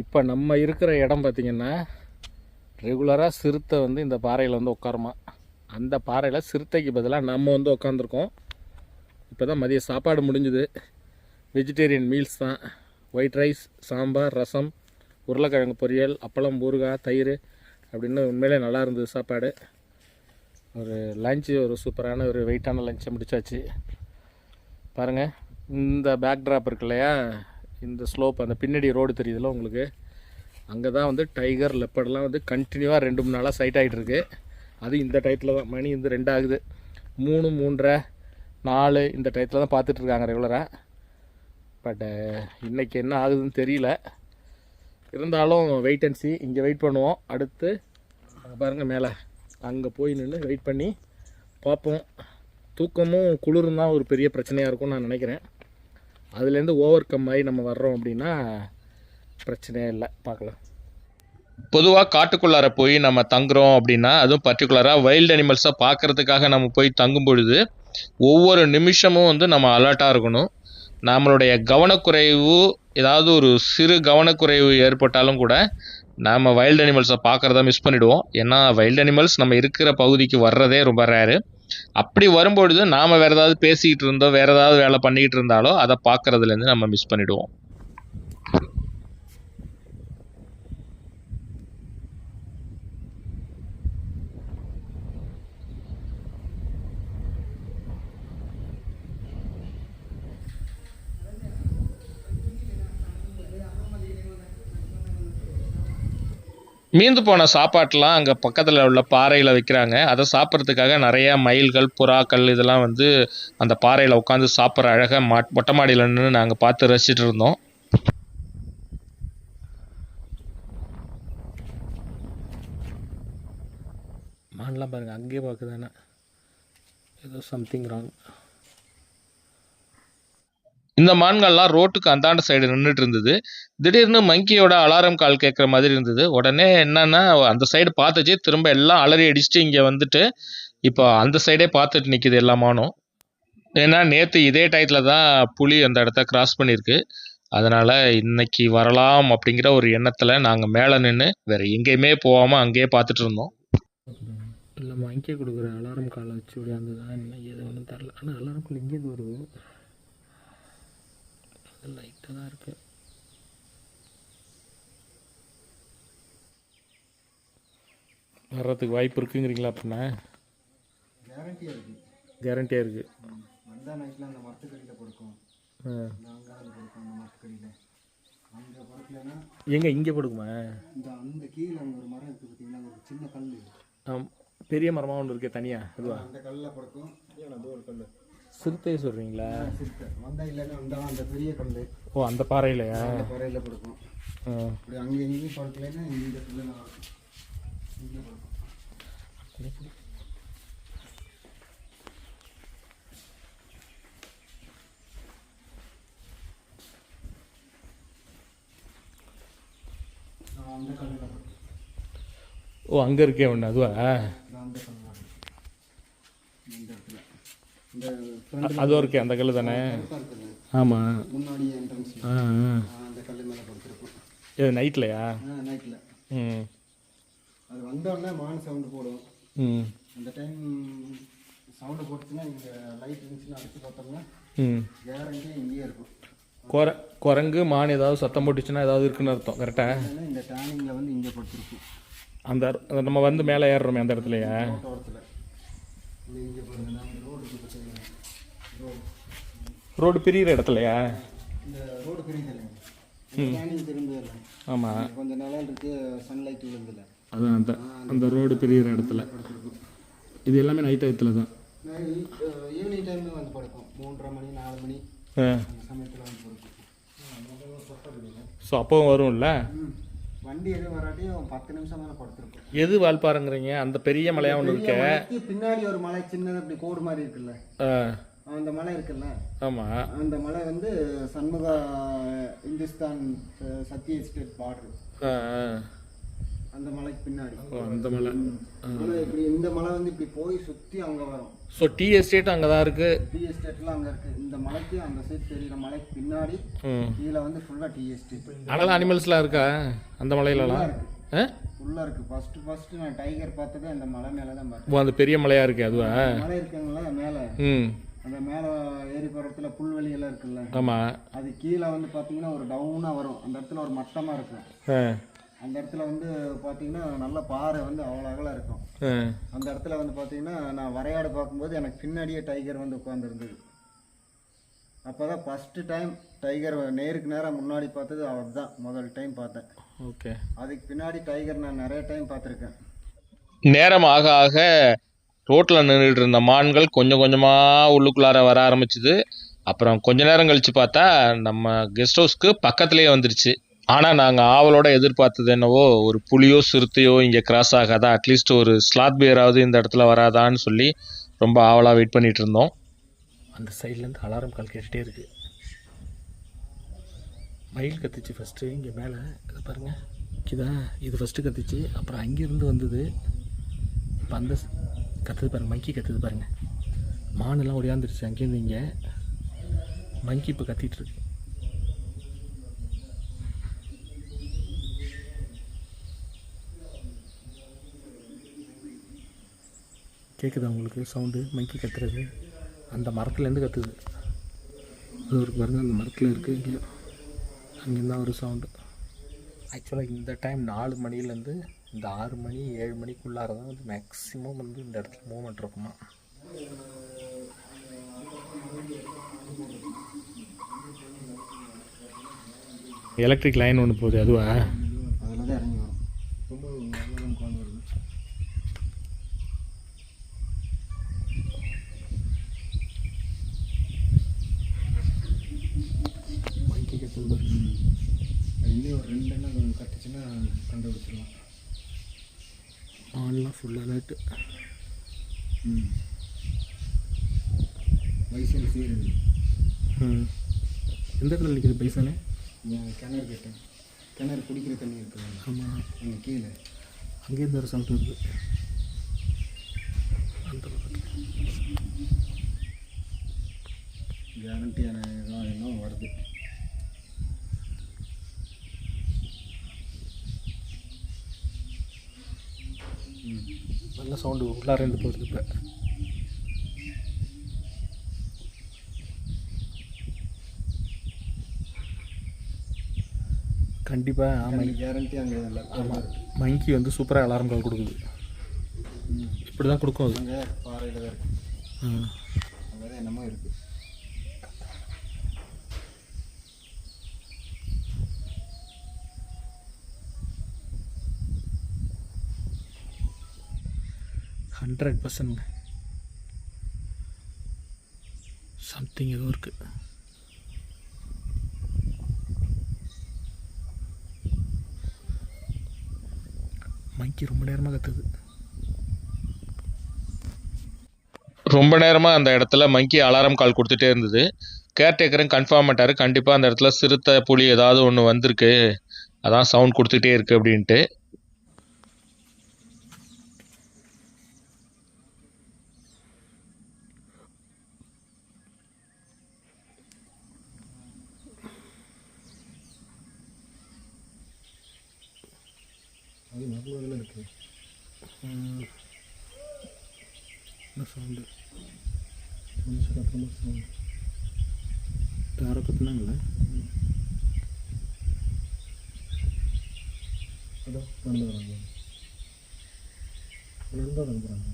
[SPEAKER 2] இப்போ நம்ம இருக்கிற இடம் பார்த்திங்கன்னா ரெகுலராக சிறுத்தை வந்து இந்த பாறையில் வந்து உட்காருமா. அந்த பாறையில் சிறுத்தைக்கு பதிலாக நம்ம வந்து உட்காந்துருக்கோம். இப்போ தான் மதிய சாப்பாடு முடிஞ்சுது. வெஜிடேரியன் மீல்ஸ் தான். ஒயிட் ரைஸ், சாம்பார், ரசம், உருளைக்கிழங்கு பொரியல், அப்பளம், ஊறுகாய், தயிர் அப்படின்னு உண்மையிலே நல்லா இருந்தது சாப்பாடு. ஒரு லஞ்சு, ஒரு சூப்பரான ஒரு வெயிட்டான லஞ்சை முடிச்சாச்சு. பாருங்கள், இந்த பேக் ட்ராப் இருக்கு இல்லையா, இந்த ஸ்லோப், அந்த பின்னாடி ரோடு தெரியுதுல்ல உங்களுக்கு, அங்கே தான் வந்து டைகர், லெப்பர்டெலாம் வந்து கண்டினியூவாக 2-3 நாளாக சைட் ஆகிட்டுருக்கு. அது இந்த டயத்தில் தான், மணி வந்து 2 ஆகுது, 3, 3:30, 4 இந்த டயத்தில் தான் பார்த்துட்ருக்காங்க ரெகுலராக. பட் இன்றைக்கி என்ன ஆகுதுன்னு தெரியல. இருந்தாலும் வெயிட் அண்ட் சி. இங்கே வெயிட் பண்ணுவோம். அடுத்து அங்கே பாருங்கள் மேலே, அங்கே போய் நின்று வெயிட் பண்ணி பார்ப்போம். தூக்கமும் குளிரும் தான் ஒரு பெரிய பிரச்சனையாக இருக்கும்னு நான் நினைக்கிறேன். அதுலேருந்து ஓவர் கம் ஆகி நம்ம வர்றோம் அப்படின்னா பிரச்சனையே இல்லை, பார்க்கலாம். பொதுவாக காட்டுக்குள்ளார போய் நம்ம தங்குறோம் அப்படின்னா, அதுவும் பர்டிகுலராக வைல்டு அனிமல்ஸை பார்க்குறதுக்காக நம்ம போய் தங்கும் பொழுது ஒவ்வொரு நிமிஷமும் வந்து நம்ம அலர்ட்டாக இருக்கணும். நம்மளுடைய கவனக்குறைவு, ஏதாவது ஒரு சிறு கவனக்குறைவு ஏற்பட்டாலும் கூட நாம் வைல்டு அனிமல்ஸை பார்க்குறத மிஸ் பண்ணிவிடுவோம். ஏன்னா வைல்டு அனிமல்ஸ் நம்ம இருக்கிற பகுதிக்கு வர்றதே ரொம்ப ரேரு. அப்படி வரும்பொழுது நாம் வேறு ஏதாவது பேசிக்கிட்டு இருந்தோம், வேறு ஏதாவது வேலை பண்ணிக்கிட்டு இருந்தாலோ அதை பார்க்குறதுலேருந்து நம்ம மிஸ் பண்ணிவிடுவோம். மீந்து போன சாப்பாட்டெலாம் அங்கே பக்கத்தில் உள்ள பாறையில் வைக்கிறாங்க. அதை சாப்பிட்றதுக்காக நிறையா மயில்கள், புறாக்கள் இதெல்லாம் வந்து அந்த பாறையில் உட்காந்து சாப்பிட்ற அழகாக மொட்டை மாடியில் நின்று நாங்கள் பார்த்து ரசிச்சுட்டு இருந்தோம். மான்லாம் பாருங்கள், அங்கேயே பார்க்குதானே, ஏதோ சம்திங் ராங். இந்த மான்கள்லாம் ரோட்டுக்கு அந்தாண்ட சைடு நின்றுட்டு இருந்தது. திடீர்னு மங்கியோட அலாரம் கால் கேட்குற மாதிரி இருந்தது. உடனே என்னன்னா அந்த சைடு பார்த்துச்சு, திரும்ப எல்லாம் அலறி அடிச்சுட்டு இங்கே வந்துட்டு இப்போ அந்த சைடே பார்த்துட்டு நிற்கிது எல்லா மானும். ஏன்னா நேற்று இதே டயத்தில் தான் புலி அந்த இடத்த கிராஸ் பண்ணியிருக்கு. அதனால் இன்னைக்கு வரலாம் அப்படிங்கிற ஒரு எண்ணத்தில் நாங்கள் மேலே நின்று வேறு எங்கேயுமே போகாமல் அங்கேயே பார்த்துட்டு இருந்தோம். இல்லை, மங்கி கொடுக்குற அலாரம் காலை வச்சு விளையாண்டுதான் என்ன ஏது ஒன்றும் தரல. ஆனால் அலாரம் கால் எங்கேருந்து வருது, லைட்டாக தான் இருக்கு. வர்றதுக்கு வாய்ப்பு இருக்குங்கிறீங்களா அப்படின்னா?
[SPEAKER 4] கேரண்டியாக இருக்குது.
[SPEAKER 2] கேரண்டியாக இருக்குது.
[SPEAKER 4] வந்தால் நைட்டில் அந்த மரத்துக்கடியில் படுக்கும். நாங்கள் அது படுக்கும் அந்த மரத்துக்கடியில். அங்கே படுக்கலைன்னா
[SPEAKER 2] எங்கே இங்கே படுக்குமா?
[SPEAKER 4] அந்த கீழே அங்கே ஒரு மரம் இருக்குது பார்த்தீங்கன்னா, ஒரு சின்ன கல்,
[SPEAKER 2] பெரிய மரமாக ஒன்று இருக்கே தனியாக, அதுவா?
[SPEAKER 4] அந்த கல்லில் படுக்கும். அது ஒரு கல்.
[SPEAKER 2] சிறுத்தையை சொல்கிறீங்களா?
[SPEAKER 4] சிறுத்தை வந்தால் இல்லைன்னா அந்த பெரிய கல்.
[SPEAKER 2] ஓ, அந்த பாறையிலையா?
[SPEAKER 4] அந்த பாறையில் படுக்கும். அப்படி அங்கே எங்கேயும் படுக்கலைன்னா இந்த கல்ல நான் இங்கே படுக்கும். அந்த கல்லில் படுக்கும்.
[SPEAKER 2] ஓ, அங்கே இருக்கே ஒன்று, அதுவா?
[SPEAKER 4] அந்த கல்லில் இந்த இடத்துல இந்த
[SPEAKER 2] அதுவும் இருக்கே அந்த கல் தானே? ஆமாம்,
[SPEAKER 4] முன்னாடி என்ட்ரன்ஸ் அந்த கல் மேலே படுத்துருக்கும்.
[SPEAKER 2] இது நைட்லையா?
[SPEAKER 4] நைட்டில்.
[SPEAKER 2] ம்.
[SPEAKER 4] அது வந்தோடனே மான் சவுண்டு போடும்.
[SPEAKER 2] ம்.
[SPEAKER 4] அந்த டைம் சவுண்டு போட்டுச்சுன்னா இங்கே லைட் இருந்துச்சுன்னா அடிச்சு பார்த்தோம்னா கேரண்டி இங்கேயே இருக்கும்.
[SPEAKER 2] குரங்கு மான் ஏதாவது சத்தம் போட்டுச்சுன்னா ஏதாவது இருக்குன்னு அர்த்தம். கரெக்டாக
[SPEAKER 4] இந்த டேனிங்கில் வந்து இங்கே படுத்துருக்கும்.
[SPEAKER 2] அந்த நம்ம வந்து மேலே ஏறுறோமே அந்த இடத்துலையா?
[SPEAKER 4] தோட்டத்தில் இங்கே பாருங்க, அந்த
[SPEAKER 2] ரோடு பிரிகிற இடத்துலையா?
[SPEAKER 4] இந்த ரோடு பிரியுது இல்லைங்க, டேனிங் திரும்ப இல்லை.
[SPEAKER 2] ஆமாம்,
[SPEAKER 4] கொஞ்சம் நிழல் இருக்குது, சன்லைட் விழுந்தில்ல.
[SPEAKER 2] அதான் அந்த ரோடு பிரிகிற இடத்துல. இது எல்லாமே நைட் டயத்தில் தான்.
[SPEAKER 4] ஈவினிங் டைமில் வந்து படுக்கும். 3:30 மணி 4 மணி அந்த சமயத்தில் வந்து படுக்கும்.
[SPEAKER 2] ஸோ அப்போவும் வரும்ல?
[SPEAKER 4] வண்டி எதுவும் வராட்டியும் 10 நிமிஷம் மேலே படுத்துருக்கும்.
[SPEAKER 2] எது வால்பாறைங்கிறீங்க? அந்த பெரிய மலையாக ஒன்று இருக்க
[SPEAKER 4] பின்னாடி ஒரு மலை சின்னது அப்படி கோடு மாதிரி இருக்குல்ல, அந்த மலை இருக்குல்ல.
[SPEAKER 2] ஆமாம்,
[SPEAKER 4] அந்த மலை வந்து சண்முகா இந்துஸ்தான் சத்ய எஸ்டேட் பார்டர். அந்த மலைக்கு பின்னாடி
[SPEAKER 2] அந்த மலை.
[SPEAKER 4] இப்படி இந்த மலை வந்து இப்படி போய் சுற்றி அங்கே வரும்.
[SPEAKER 2] ஸோ டீ எஸ்டேட் அங்கே தான் இருக்குது.
[SPEAKER 4] டீ எஸ்டேட்லாம் அங்கே இருக்குது. இந்த மலைக்கு அந்த சைட் தெரியுற மலைக்கு பின்னாடி கீழே வந்து ஃபுல்லாக டீ எஸ்டேட்.
[SPEAKER 2] அதெல்லாம் அனிமல்ஸ்லாம் இருக்கா அந்த மலையிலலாம்?
[SPEAKER 4] ஃபுல்லாக இருக்குது. ஃபஸ்ட்டு நான் டைகர் பார்த்ததே அந்த மலை மேலே தான் பார்த்தேன்.
[SPEAKER 2] ஓ, அந்த பெரிய மலையாக இருக்குது அதுவா?
[SPEAKER 4] மலை இருக்குங்களா மேலே, அந்த மேலே ஏறி போகிற இடத்துல புல்வெளி எல்லாம் இருக்குல்ல.
[SPEAKER 2] ஆமாம்,
[SPEAKER 4] அது கீழே வந்து பார்த்தீங்கன்னா ஒரு டவுனாக வரும். அந்த இடத்துல ஒரு மட்டமாக இருக்கும். அந்த இடத்துல வந்து பார்த்தீங்கன்னா நல்ல பாறை வந்து அவ்வளோ அகலாக இருக்கும். அந்த இடத்துல வந்து பார்த்தீங்கன்னா நான் வரையாடு பார்க்கும்போது எனக்கு பின்னாடியே டைகர் வந்து உட்காந்துருந்தது. அப்போ தான் ஃபஸ்ட்டு டைம் டைகர் நேருக்கு நேராக முன்னாடி பார்த்தது அவர் தான் முதல் டைம் பார்த்தேன்.
[SPEAKER 2] ஓகே.
[SPEAKER 4] அதுக்கு பின்னாடி டைகர் நான் நிறைய டைம் பார்த்துருக்கேன்.
[SPEAKER 2] நேரம் ஆக ஆக ரோட்டில் நின்றுட்டு இருந்த மான்கள் கொஞ்சம் கொஞ்சமாக உள்ளுக்குள்ளார வர ஆரம்பிச்சுது. அப்புறம் கொஞ்ச நேரம் கழித்து பார்த்தா நம்ம கெஸ்ட் ஹவுஸ்க்கு பக்கத்துலேயே வந்துருச்சு. ஆனால் நாங்கள் ஆவலோட எதிர்பார்த்தது என்னவோ ஒரு புலியோ சிறுத்தையோ இங்கே கிராஸ் ஆகாதா, அட்லீஸ்ட் ஒரு ஸ்லாத் பியராவது இந்த இடத்துல வராதான்னு சொல்லி ரொம்ப ஆவலாக வெயிட் பண்ணிகிட்டு இருந்தோம். அந்த சைட்லேருந்து அலாரம் கால் கேட்டுகிட்டே இருக்குது. மயில் கத்துச்சு ஃபஸ்ட்டு இங்கே மேலே, இதை பாருங்கள், இதுதான் இது ஃபஸ்ட்டு கத்துச்சு. அப்புறம் அங்கேருந்து வந்தது. இப்போ அந்த கத்துது பாருங்கள், மங்கி கத்துது பாருங்கள். மானெல்லாம் ஒடியாந்துருச்சு அங்கேருந்து இங்கே. மங்கி இப்போ கத்திகிட்ருக்கு. கேட்குதா உங்களுக்கு சவுண்டு? மங்கி கத்துறது அந்த மரத்துலேருந்து கத்துது. அது ஒரு பாருங்கள், அந்த மரத்தில் இருக்குது. இங்கே அங்கேருந்து தான் ஒரு சவுண்டு. ஆக்சுவலாக இந்த டைம் 4 மணிலேருந்து இந்த 6 மணி 7 மணிக்குள்ளார தான் வந்து மேக்ஸிமம் வந்து இந்த இடத்துல மூவ்மெண்ட் இருக்குமா. எலக்ட்ரிக் லைன் ஒன்று போகுது, அதுவா?
[SPEAKER 4] அதில் தான் இறங்கி வரும். ரொம்ப நல்லா உட்காந்து வருது. இன்னும் ஒரு 2 எண்ணம் கட்டுச்சுன்னா கண்டுபிடிச்சிடலாம்.
[SPEAKER 2] ஆன்லாம் ஃபுல் அலர்ட்டு.
[SPEAKER 4] பைசன் சீர்
[SPEAKER 2] எந்த இடத்துல நிற்கிது பைசனே?
[SPEAKER 4] கிணறு கேட்டேன். கிணறு குடிக்கிற தண்ணி இருக்குது.
[SPEAKER 2] ஆமாம்,
[SPEAKER 4] அங்கே கீழே
[SPEAKER 2] அங்கேருந்து ஒரு சவுண்ட் இருக்குது. அந்த பக்கத்தில்
[SPEAKER 4] கேரண்டியான இதெல்லாம் இன்னும் வருது.
[SPEAKER 2] நல்ல சவுண்டு உள்ளார இருந்து போகுது. இப்போ கண்டிப்பாக. ஆமாம்,
[SPEAKER 4] கேரண்டி அங்கே இல்லை.
[SPEAKER 2] ஆமாம், மங்கி வந்து சூப்பராக அலாரம் கால் கொடுக்குது. இப்படி தான் கொடுக்கும் அது.
[SPEAKER 4] அங்கே பாறையில் தான் இருக்குது. அங்கே தான் என்னமோ இருக்குது.
[SPEAKER 2] ஹண்ட்ரட் பர்சன்ட் சம்திங் ஏதோ இருக்குது. மைக்கி ரொம்ப நேரமாக கத்துது. ரொம்ப நேரமாக அந்த இடத்துல மங்கி அலாரம் கால் கொடுத்துட்டே இருந்தது. கேர்டேக்கரும் கன்ஃபார்ம் பண்ணிட்டாரு, கண்டிப்பாக அந்த இடத்துல சிறுத்தை புலி ஏதாவது ஒன்று வந்திருக்கு, அதான் சவுண்ட் கொடுத்துட்டே இருக்குது அப்படின்ட்டு.
[SPEAKER 3] அது நார்மலாக இருக்குது. என்ன சவுண்டு? மனுஷன் அப்புறமா சவுண்டு யாரோ கற்றுனாங்களே. அதோ நடந்து வராங்க, நடந்து அனுப்புகிறாங்க.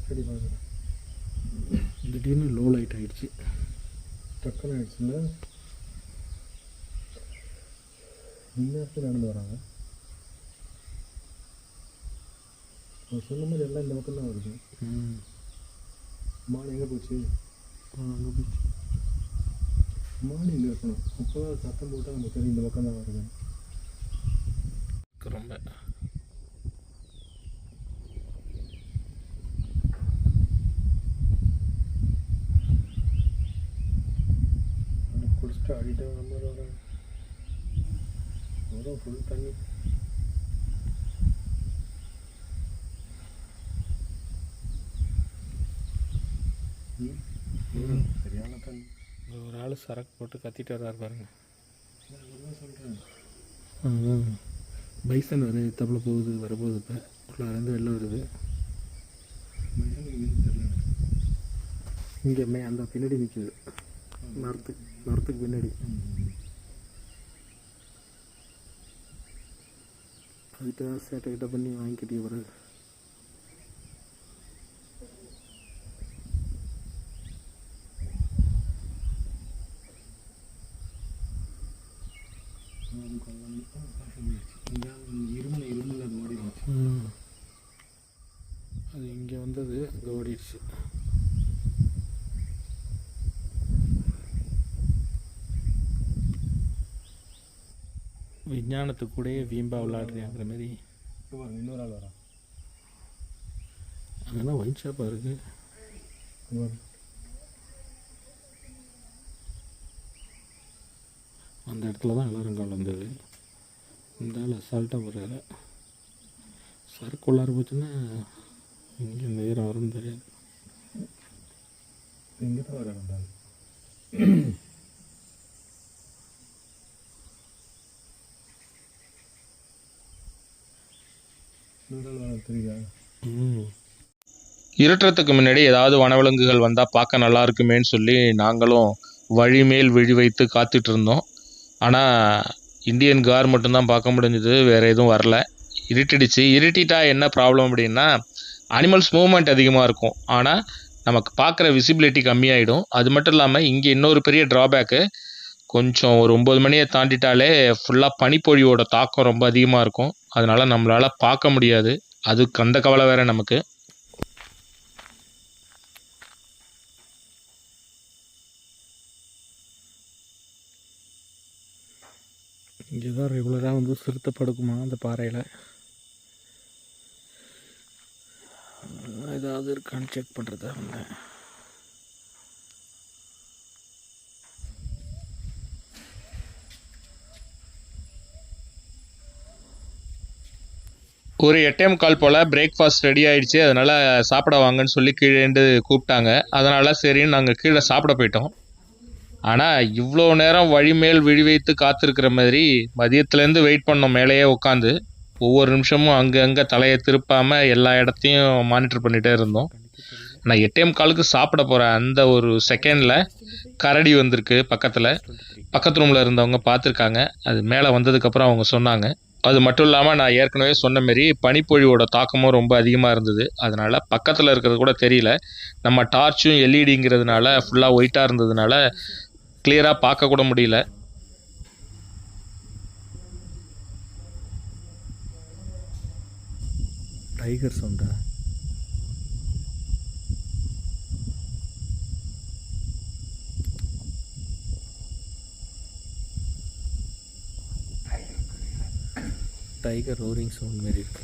[SPEAKER 3] சரி பார்க்குறேன். திடீர்னு லோ லைட் ஆகிடுச்சு, டக்குன்னு ஆகிடுச்சுல்ல. இந்நேரத்தில் நடந்து வராங்க. அவர் சொன்ன மாதிரி எல்லாம் இந்த பக்கம் தான் வருது. மான் எங்கே போச்சு? அங்கே போச்சு. மான் இங்கே இருக்கணும், அப்போ சத்தம் போட்டால் நம்ம தெரியும் இந்த பக்கம் தான் வருது.
[SPEAKER 2] ரொம்ப
[SPEAKER 3] குடிச்சிட்டு ஆடிட்டு நம்ம வராங்க. வரும் ஃபுல் தண்ணி. சரியான தண்ணி.
[SPEAKER 2] ஒரு ஆள் சரக்கு போட்டு கத்திட்டு வர்றாரு பாருங்க.
[SPEAKER 3] சொல்கிறேன் பைசன் வர தப்பில் போகுது, வரப்போகுது. இப்போ உள்ளாரேருந்து வெளில வருது. இங்கே அந்த பின்னாடி நிற்குது, மரத்துக்கு பின்னாடி. அதுக்கிட்ட சேட்டைக்கிட்ட பண்ணி வாங்கிக்கிட்டே வர. இருமல் அது ஓடிடுச்சு. அது இங்கே வந்தது, அங்கே ஓடிடுச்சு.
[SPEAKER 2] விஞ்ஞானத்துக்கு கூடயே வீம்பா விளையாடுறியாங்கிற மாதிரி.
[SPEAKER 3] இன்னொரு ஆள் வரான்.
[SPEAKER 2] அங்கெல்லாம் ஒயின் ஷாப்பாக இருக்குது.
[SPEAKER 3] அந்த இடத்துல தான் அலாரங்கால் வந்தது. இந்த ஆள் அசால்ட்டாக போகிறாரு. சரக்கு உள்ளார போச்சுன்னா இங்கே இந்த ஈரம் வரும்னு தெரியாது. இங்கே தான் வர வந்தாங்க. தெரியா?
[SPEAKER 2] இருட்டுறதுக்கு முன்னாடி ஏதாவது வனவிலங்குகள் வந்தால் பார்க்க நல்லா இருக்குமேன்னு சொல்லி நாங்களும் வழி மேல் விழி வைத்து காத்துட்டு இருந்தோம். ஆனால் இந்தியன் கார் மட்டும்தான் பார்க்க முடிஞ்சது, வேறு எதுவும் வரல. இருட்டிடுச்சு. இருட்டிட்டா என்ன ப்ராப்ளம் அப்படின்னா, அனிமல்ஸ் மூவ்மெண்ட் அதிகமாக இருக்கும், ஆனால் நமக்கு பார்க்குற விசிபிலிட்டி கம்மியாயிடும். அது மட்டும் இல்லாமல் இங்கே இன்னொரு பெரிய ட்ராபேக்கு, கொஞ்சம் ஒரு 9 மணியை தாண்டிட்டாலே ஃபுல்லாக பனிப்பொழியோட தாக்கம் ரொம்ப அதிகமாக இருக்கும். அதனால் நம்மளால் பார்க்க முடியாது. அதுக்கு அந்த கவலை வேறு நமக்கு.
[SPEAKER 3] இங்கே தான் ரெகுலராக வந்து சிறுத்தை படுக்குமா அந்த பாறையில். ஏதாவது இருக்கான்னு செக் பண்ணுறதா வந்தேன்.
[SPEAKER 2] ஒரு 8:45 போல் பிரேக்ஃபாஸ்ட் ரெடி ஆகிடுச்சு. அதனால் சாப்பிட வாங்கன்னு சொல்லி கீழேந்து கூப்பிட்டாங்க. அதனால் சரின்னு நாங்கள் கீழே சாப்பிட போயிட்டோம். ஆனால் இவ்வளோ நேரம் வழி மேல் விழி வைத்து காத்திருக்கிற மாதிரி மதியத்துலேருந்து வெயிட் பண்ணோம் மேலேயே உட்காந்து. ஒவ்வொரு நிமிஷமும் அங்கே தலையை திருப்பாமல் எல்லா இடத்தையும் மானிட்டர் பண்ணிகிட்டே இருந்தோம். நான் 8:45 சாப்பிட போகிற அந்த ஒரு செகண்டில் கரடி வந்திருக்கு. பக்கத்து ரூமில் இருந்தவங்க பார்த்துருக்காங்க. அது மேலே வந்ததுக்கப்புறம் அவங்க சொன்னாங்க. அது மட்டும் இல்லாமல் நான் ஏற்கனவே சொன்ன மாரி பனிப்பொழிவோட தாக்கமும் ரொம்ப அதிகமாக இருந்தது. அதனால் பக்கத்தில் இருக்கிறது கூட தெரியல. நம்ம டார்ச்சும் எல்இடிங்கிறதுனால ஃபுல்லாக ஒயிட்டாக இருந்ததுனால கிளியராக பார்க்க கூட முடியல. டைகர் சவுண்டா? டைகர் ரோரிங் சவுண்ட் மாரி இருக்கு.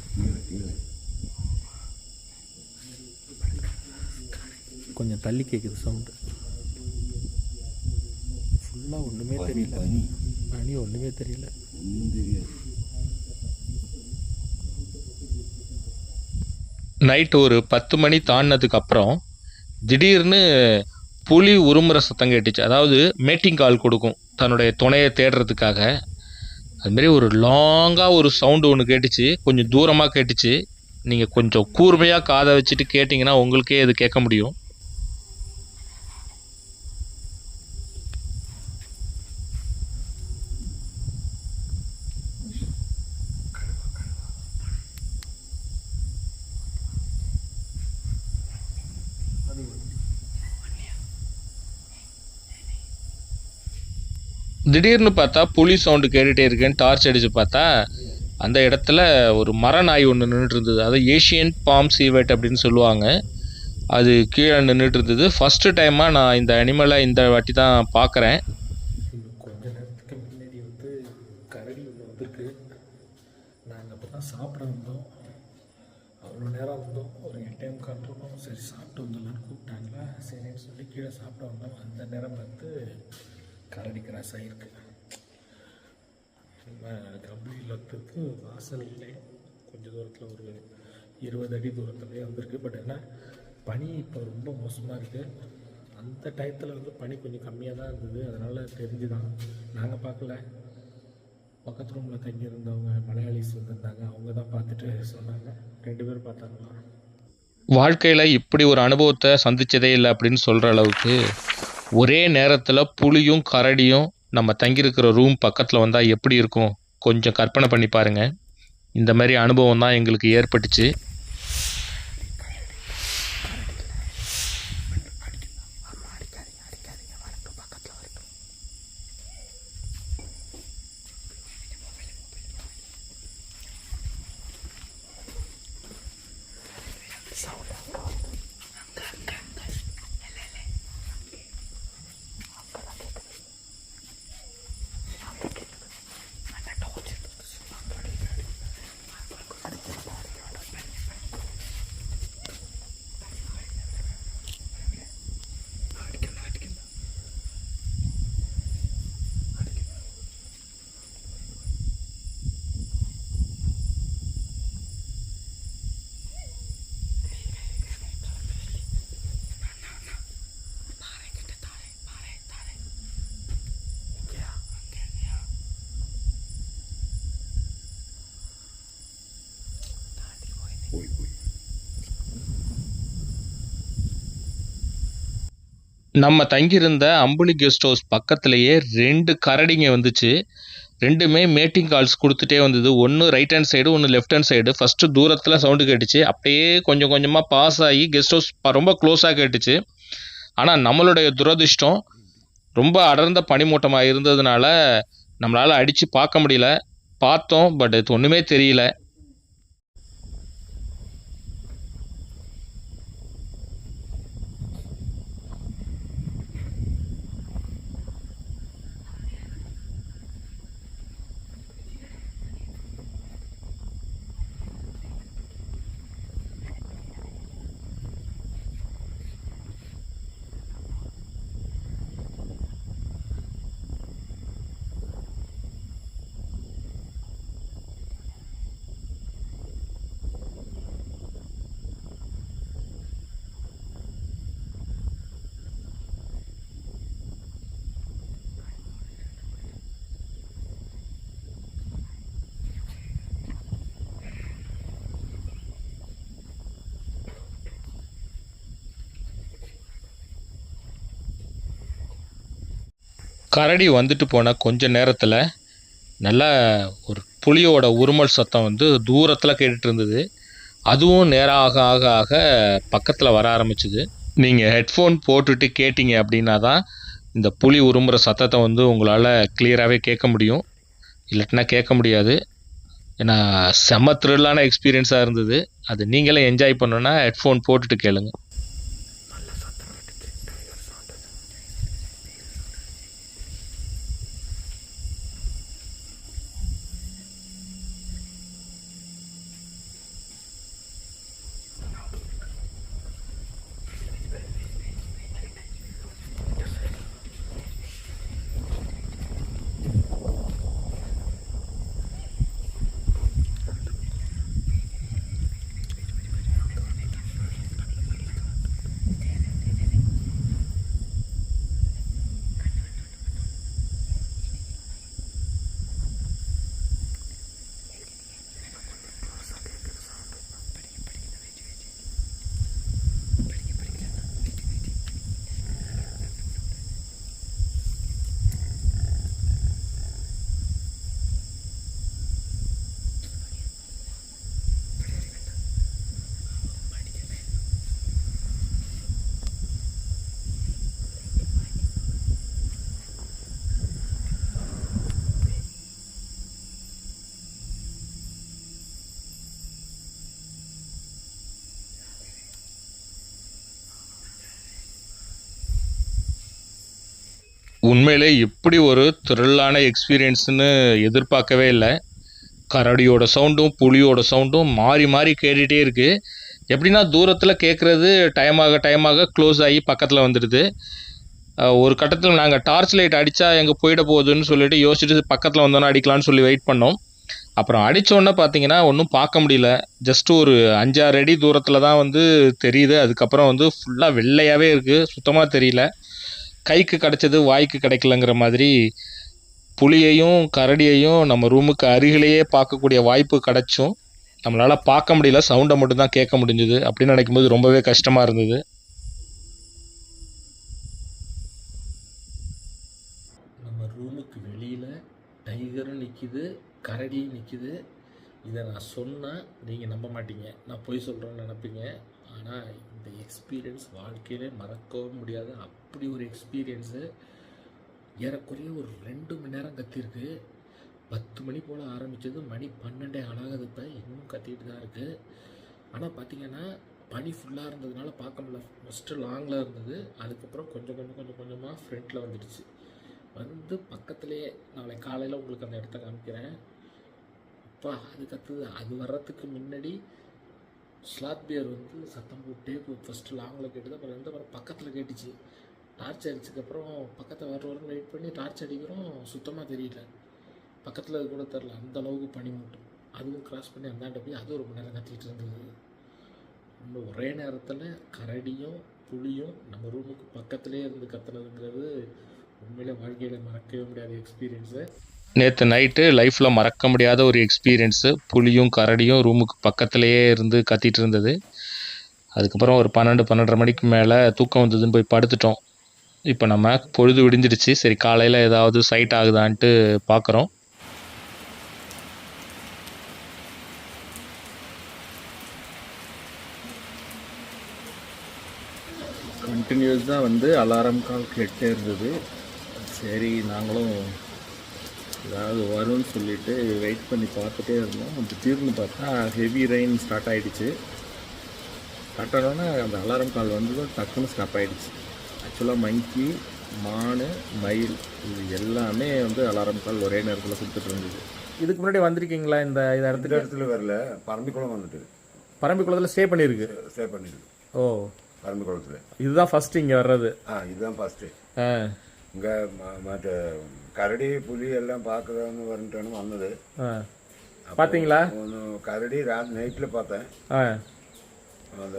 [SPEAKER 2] கொஞ்சம் தள்ளி கேட்குது சவுண்டு. ஃபுல்லாக ஒன்றுமே தெரியல. பனி ஒன்றுமே தெரியல. நைட்டு ஒரு 10 மணி தாண்டினதுக்கப்புறம் திடீர்னு புலி உருமுற சத்தம் கேட்டுச்சு. அதாவது மேட்டிங் கால் கொடுக்கும் தன்னுடைய துணையை தேடுறதுக்காக. அதுமாரி ஒரு லாங்காக ஒரு சவுண்டு ஒன்று கேட்டுச்சு. கொஞ்சம் தூரமாக கேட்டுச்சு. நீங்கள் கொஞ்சம் கூர்மையாக காதை வச்சுட்டு கேட்டிங்கன்னா உங்களுக்கே அது கேட்க முடியும். திடீர்னு பார்த்தா புலி சவுண்டு கேட்டுகிட்டே இருக்கேன்னு டார்ச் அடித்து பார்த்தா அந்த இடத்துல ஒரு மர நாய் ஒன்று நின்றுட்டு இருந்தது. அது ஏஷியன் பாம் சீவெட் அப்படின்னு சொல்லுவாங்க. அது கீழே நின்றுட்டு இருந்தது. ஃபஸ்ட்டு டைமாக நான் இந்த அனிமலை இந்த வாட்டி தான் பார்க்குறேன். கொஞ்ச நேரத்துக்கு முன்னாடி வந்து கரடி ஒன்று வந்திருக்கு. நாங்கள் அப்போ தான் சாப்பிட வந்தோம். அவ்வளோ நேரம் வந்தோம். ஒரு 8:45 இருக்கும். சரி சாப்பிட்டு வந்துடலான்னு கூப்பிட்டாங்களா, சரின்னு சொல்லி கீழே சாப்பிட வந்தோம். அந்த நேரம் பார்த்து கரடி கிராஸ் ஆகிருக்கு. நம்ம கம்பளிலத்துக்கு வாசல்லே கொஞ்சம் தூரத்தில் ஒரு 20 அடி தூரத்துலேயே வந்திருக்கு. பட் என்ன பனி இப்போ ரொம்ப மோசமாக இருக்குது. அந்த டயத்தில் வந்து பனி கொஞ்சம் கம்மியாக தான் இருந்தது. அதனால் தெரிஞ்சு தான் நாங்கள் பார்க்கல. பக்கத்து ரூமில் தங்கியிருந்தவங்க மலையாளிஸ் வந்திருந்தாங்க. அவங்க தான் பார்த்துட்டு சொன்னாங்க. 2 பேர் பார்த்தாங்களா. வாழ்க்கையில் இப்படி ஒரு அனுபவத்தை சந்தித்ததே இல்லை அப்படின்னு சொல்கிற அளவுக்கு ஒரே நேரத்தில் புலியும் கரடியும் நம்ம தங்கியிருக்கிற ரூம் பக்கத்தில் வந்தால் எப்படி இருக்கும் கொஞ்சம் கற்பனை பண்ணி பாருங்கள். இந்த மாதிரி அனுபவம் தான் எங்களுக்கு ஏற்பட்டுச்சு. நம்ம தங்கியிருந்த அம்புலி கெஸ்ட் ஹவுஸ் பக்கத்துலேயே 2 கரடிங்க வந்துச்சு. 2மே மேட்டிங் கால்ஸ் கொடுத்துட்டே வந்தது. ஒன்று ரைட் ஹேண்ட் சைடு, ஒன்று லெஃப்ட் ஹேண்ட் சைடு. ஃபஸ்ட்டு தூரத்தில் சவுண்டு கேட்டுச்சு. அப்படியே கொஞ்சம் கொஞ்சமாக பாஸ் ஆகி கெஸ்ட் ஹவுஸ் ரொம்ப க்ளோஸாக கேட்டுச்சு. ஆனால் நம்மளுடைய துரதிர்ஷ்டம் ரொம்ப அடர்ந்த பனிமூட்டமாக இருந்ததுனால நம்மளால் அடித்து பார்க்க முடியல. பார்த்தோம், பட் இது ஒன்றுமே தெரியல. கரடி வந்துட்டு போன கொஞ்ச நேரத்தில் நல்லா ஒரு புலியோட உருமல் சத்தம் வந்து தூரத்தில் கேட்டுட்டு இருந்தது. அதுவும் நேரம் ஆக ஆக ஆக பக்கத்தில் வர ஆரம்பிச்சுது. நீங்கள் ஹெட்ஃபோன் போட்டுட்டு கேட்டிங்க அப்படின்னா தான் இந்த புலி உருமுற சத்தத்தை வந்து உங்களால் கிளியராகவே கேட்க முடியும். இல்லாட்டினா கேட்க முடியாது. ஏன்னா செம்ம த்ரில்லான எக்ஸ்பீரியன்ஸாக இருந்தது. அது நீங்களே என்ஜாய் பண்ணணுன்னா ஹெட்ஃபோன் போட்டுட்டு கேளுங்க. உண்மையிலே இப்படி ஒரு த்ரில்லான எக்ஸ்பீரியன்ஸ்னு எதிர்பார்க்கவே இல்லை. கரடியோட சவுண்டும் புலியோட சவுண்டும் மாறி மாறி கேட்டுகிட்டே இருக்குது. எப்படின்னா தூரத்தில் கேட்குறது டைம் ஆக க்ளோஸ் ஆகி பக்கத்தில் வந்துடுது. ஒரு கட்டத்தில் நாங்கள் டார்ச் லைட் அடித்தா எங்கே போயிட போகுதுன்னு சொல்லிட்டு யோசிச்சுட்டு பக்கத்தில் வந்தோன்னா அடிக்கலான்னு சொல்லி வெயிட் பண்ணோம். அப்புறம் அடித்தோன்னே பார்த்தீங்கன்னா ஒன்றும் பார்க்க முடியல. ஜஸ்ட்டு ஒரு 5-6 அடி தூரத்தில் தான் வந்து தெரியுது. அதுக்கப்புறம் வந்து ஃபுல்லாக வெள்ளையாகவே இருக்குது, சுத்தமாக தெரியல. கைக்கு கிடச்சது வாய்க்கு கிடைக்கலங்கிற மாதிரி புலியையும் கரடியையும் நம்ம ரூமுக்கு அருகிலேயே பார்க்கக்கூடிய வாய்ப்பு கிடச்சும் நம்மளால் பார்க்க முடியல. சவுண்டை மட்டும்தான் கேட்க முடிஞ்சுது. அப்படின்னு நினைக்கும்போது ரொம்பவே கஷ்டமாக இருந்தது. நம்ம ரூமுக்கு வெளியில் டைகரும் நிற்கிது, கரடியும் நிற்கிது. இதை நான் சொன்னால் நீங்கள் நம்ப மாட்டீங்க, நான் பொய் சொல்கிறேன்னு நினைப்பீங்க. ஆனால் இந்த எக்ஸ்பீரியன்ஸ் வாழ்க்கையிலே மறக்கவும் முடியாது. அப்படி ஒரு எக்ஸ்பீரியன்ஸு. ஏறக்குறைய ஒரு 2 மணி நேரம் கத்திருக்கு. 10 மணி போல் ஆரம்பித்தது, மணி 12 ஆளாகுது. இப்போ இன்னும் கத்திட்டு தான் இருக்குது. ஆனால் பார்த்திங்கன்னா பனி ஃபுல்லாக இருந்ததுனால பார்க்க முடியல. ஃபஸ்ட்டு லாங்கில் இருந்தது, அதுக்கப்புறம் கொஞ்சமாக ஃப்ரண்ட்டில் வந்துடுச்சு. வந்து பக்கத்துலேயே நாளைக்கு காலையில் உங்களுக்கு அந்த இடத்த காமிக்கிறேன். அப்பா அது கத்துது. அது வர்றதுக்கு முன்னாடி ஸ்லாத் பியர் வந்து சத்தம் போட்டே ஃபஸ்ட்டு லாங்கில் கேட்டுது. அப்புறம் ரெண்டு பக்கத்தில் கேட்டுச்சு. டார்ச் அடிச்சதுக்கப்புறம் பக்கத்தில் வர வெயிட் பண்ணி டார்ச் அடிக்கிறோம், சுத்தமாக தெரியல. பக்கத்தில் அது கூட தெரில, அந்த அளவுக்கு பனி மூட்டும். அதுவும் கிராஸ் பண்ணி அந்தாண்ட போய் அது ஒரு மணி நேரம் கத்திட்டு இருந்தது. இன்னும் ஒரே நேரத்தில் கரடியும் புலியும் நம்ம ரூமுக்கு பக்கத்துலேயே இருந்து கத்துனதுங்கிறது உண்மையிலே வாழ்க்கையில் மறக்கவே முடியாத எக்ஸ்பீரியன்ஸு. நேற்று நைட்டு லைஃப்பில் மறக்க முடியாத ஒரு எக்ஸ்பீரியன்ஸு. புலியும் கரடியும் ரூமுக்கு பக்கத்துலேயே இருந்து கத்திட்டு இருந்தது. அதுக்கப்புறம் ஒரு 12-12:30 மணிக்கு மேலே தூக்கம் வந்ததுன்னு போய் படுத்துட்டோம். இப்போ நம்ம பொழுது விடிஞ்சிடுச்சு. சரி காலையில் ஏதாவது சைட் ஆகுதான்ட்டு பார்க்குறோம். கண்டினியூஸாக வந்து அலாரம் கால் கேட்டே இருந்தது. சரி நாங்களும் ஏதாவது வரும்னு சொல்லிவிட்டு வெயிட் பண்ணி பார்த்துட்டே இருந்தோம். திடீர்னு பார்த்தா ஹெவி ரெயின் ஸ்டார்ட் ஆகிடுச்சு. ஸ்டார்ட் ஆனோன்னா அந்த அலாரம் கால் வந்ததும் டக்குன்னு ஸ்டாப் ஆகிடுச்சு. ஆக்சுவலாக மங்கி, மான், மயில் இது எல்லாமே வந்து அலாரம் கால் ஒரே நேரத்தில் கொடுத்துட்டு இருந்தது. இதுக்கு முன்னாடி வந்திருக்கீங்களா இந்த இடத்துல
[SPEAKER 5] வரல, பரம்பிக்குளம் வந்துட்டு.
[SPEAKER 2] பரம்பிக்குளத்தில் ஸ்டே பண்ணியிருக்கு. ஓ,
[SPEAKER 5] பரம்பிக்குளத்தில்
[SPEAKER 2] இதுதான் ஃபஸ்ட்டு இங்கே வர்றது?
[SPEAKER 5] இதுதான் ஃபஸ்ட்டு. இங்கே மற்ற கரடி புலி எல்லாம் பார்க்குறவங்க வரட்டானு வந்தது.
[SPEAKER 2] பார்த்தீங்களா?
[SPEAKER 5] ஒன்று கரடி நைட்டில் பார்த்தேன். அந்த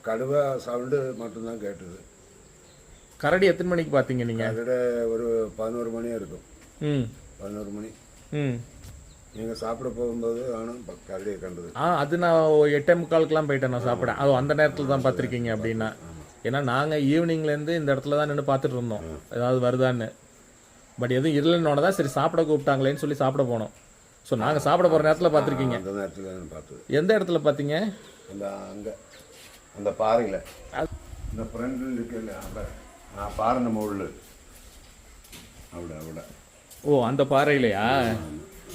[SPEAKER 5] கடுவா சவுண்டு மட்டும்தான் கேட்டது.
[SPEAKER 2] கரடி எத்தனை மணிக்கு பார்த்தீங்க நீங்கள்?
[SPEAKER 5] அதோட ஒரு 11 மணி இருக்கும். 11 மணி. நீங்கள் சாப்பிட போகும்போது ஆனால் கரடியை கண்டது.
[SPEAKER 2] அது நான் 8:45 போயிட்டேன் நான் சாப்பிட. அது அந்த நேரத்தில் தான் பார்த்துருக்கீங்க அப்படின்னா? ஏன்னா நாங்கள் ஈவினிங்லேருந்து இந்த இடத்துல தான் நின்று பார்த்துட்டு இருந்தோம் ஏதாவது வருதான்னு. பட் எதுவும் இல்லைன்னோட தான் சரி சாப்பிட கூப்பிட்டாங்களேன்னு சொல்லி சாப்பிட போனோம். ஸோ நாங்கள் சாப்பிட போகிற நேரத்தில் பார்த்துருக்கீங்க.
[SPEAKER 5] அந்த நேரத்தில் நான் பார்த்தது.
[SPEAKER 2] எந்த இடத்துல பார்த்தீங்க?
[SPEAKER 5] அந்த அங்கே அந்த பாறையில் இந்த ஃப்ரெண்டில் இருக்குல்ல அந்த பாறை நம்ம உள்ள அவ்வளோ
[SPEAKER 2] ஓ அந்த பாறையிலையா?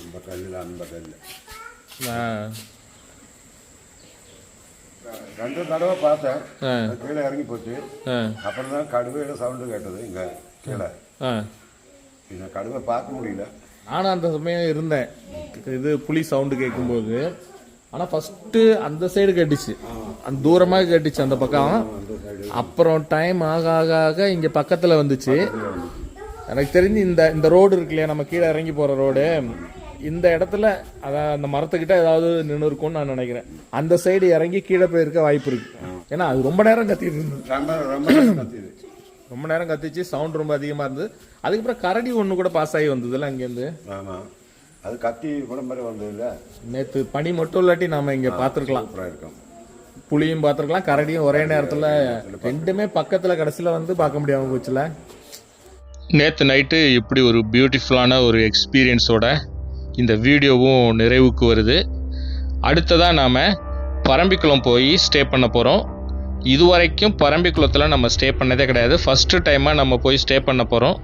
[SPEAKER 5] அந்த கல்லில் அந்த கல்லில் 2 தடவை பார்த்தேன். கீழே இறங்கி போச்சு. அப்புறம் தான் கடுவையில் சவுண்டு கேட்டது இங்கே கீழே. இந்த கடுவை பார்க்க முடியல.
[SPEAKER 2] நானும் அந்த சமயம் இருந்தேன், இது புலி சவுண்டு கேட்கும்போது. ஆனால் ஃபஸ்ட்டு அந்த சைடு கேட்டுச்சு, அந்த தூரமாக கேட்டுச்சு அந்த பக்கம். அப்புறம் டைம் ஆக ஆக ஆக இங்கே பக்கத்தில் வந்துச்சு. எனக்கு தெரிஞ்சு இந்த ரோடு இருக்கு இல்லையா, நம்ம கீழே இறங்கி போகிற ரோடு, இந்த இடத்துல அதான் அந்த மரத்துக்கிட்ட ஏதாவது நின்று இருக்கும்னு நான் நினைக்கிறேன். அந்த சைடு இறங்கி கீழே போயிருக்க வாய்ப்பு இருக்கு. ஏன்னா அது ரொம்ப நேரம் கத்திட்டு இருந்தது, ரொம்ப நேரம் கத்திச்சு, சவுண்ட் ரொம்ப அதிகமாக இருந்தது. அதுக்கப்புறம் கரடி ஒன்று கூட பாஸ் ஆகி வந்ததுல அங்கேருந்து.
[SPEAKER 5] ஆமாம், அது கத்தி கூட மாதிரி வந்தது இல்லை.
[SPEAKER 2] நேற்று பனி மட்டும் இல்லாட்டி நாம் இங்கே பார்த்துருக்கலாம்,
[SPEAKER 5] இருக்கும்.
[SPEAKER 2] புளியும் பார்த்துருக்கலாம், கரடியும் ஒரே நேரத்தில், ரெண்டுமே பக்கத்தில் கடைசியில் வந்து பார்க்க முடியாமல் போச்சுல. நேற்று நைட்டு இப்படி ஒரு பியூட்டிஃபுல்லான ஒரு எக்ஸ்பீரியன்ஸோட இந்த வீடியோவும் நிறைவுக்கு வருது. அடுத்ததாக நாம் பரம்பிக்குளம் போய் ஸ்டே பண்ண போகிறோம். இதுவரைக்கும் பரம்பிக்குளத்தில் நம்ம ஸ்டே பண்ணதே கிடையாது, ஃபஸ்ட்டு டைமாக நம்ம போய் ஸ்டே பண்ண போகிறோம்.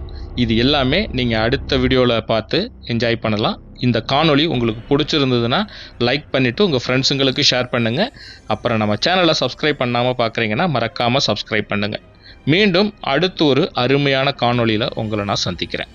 [SPEAKER 2] இது எல்லாமே நீங்கள் அடுத்த வீடியோவில் பார்த்து என்ஜாய் பண்ணலாம். இந்த காணொளி உங்களுக்கு பிடிச்சிருந்ததுன்னா லைக் பண்ணிவிட்டு உங்கள் ஃப்ரெண்ட்ஸுங்களுக்கு ஷேர் பண்ணுங்கள். அப்புறம் நம்ம சேனலை சப்ஸ்கிரைப் பண்ணாமல் பார்க்குறீங்கன்னா மறக்காமல் சப்ஸ்கிரைப் பண்ணுங்கள். மீண்டும் அடுத்து ஒரு அருமையான காணொளியில் உங்களை நான் சந்திக்கிறேன்.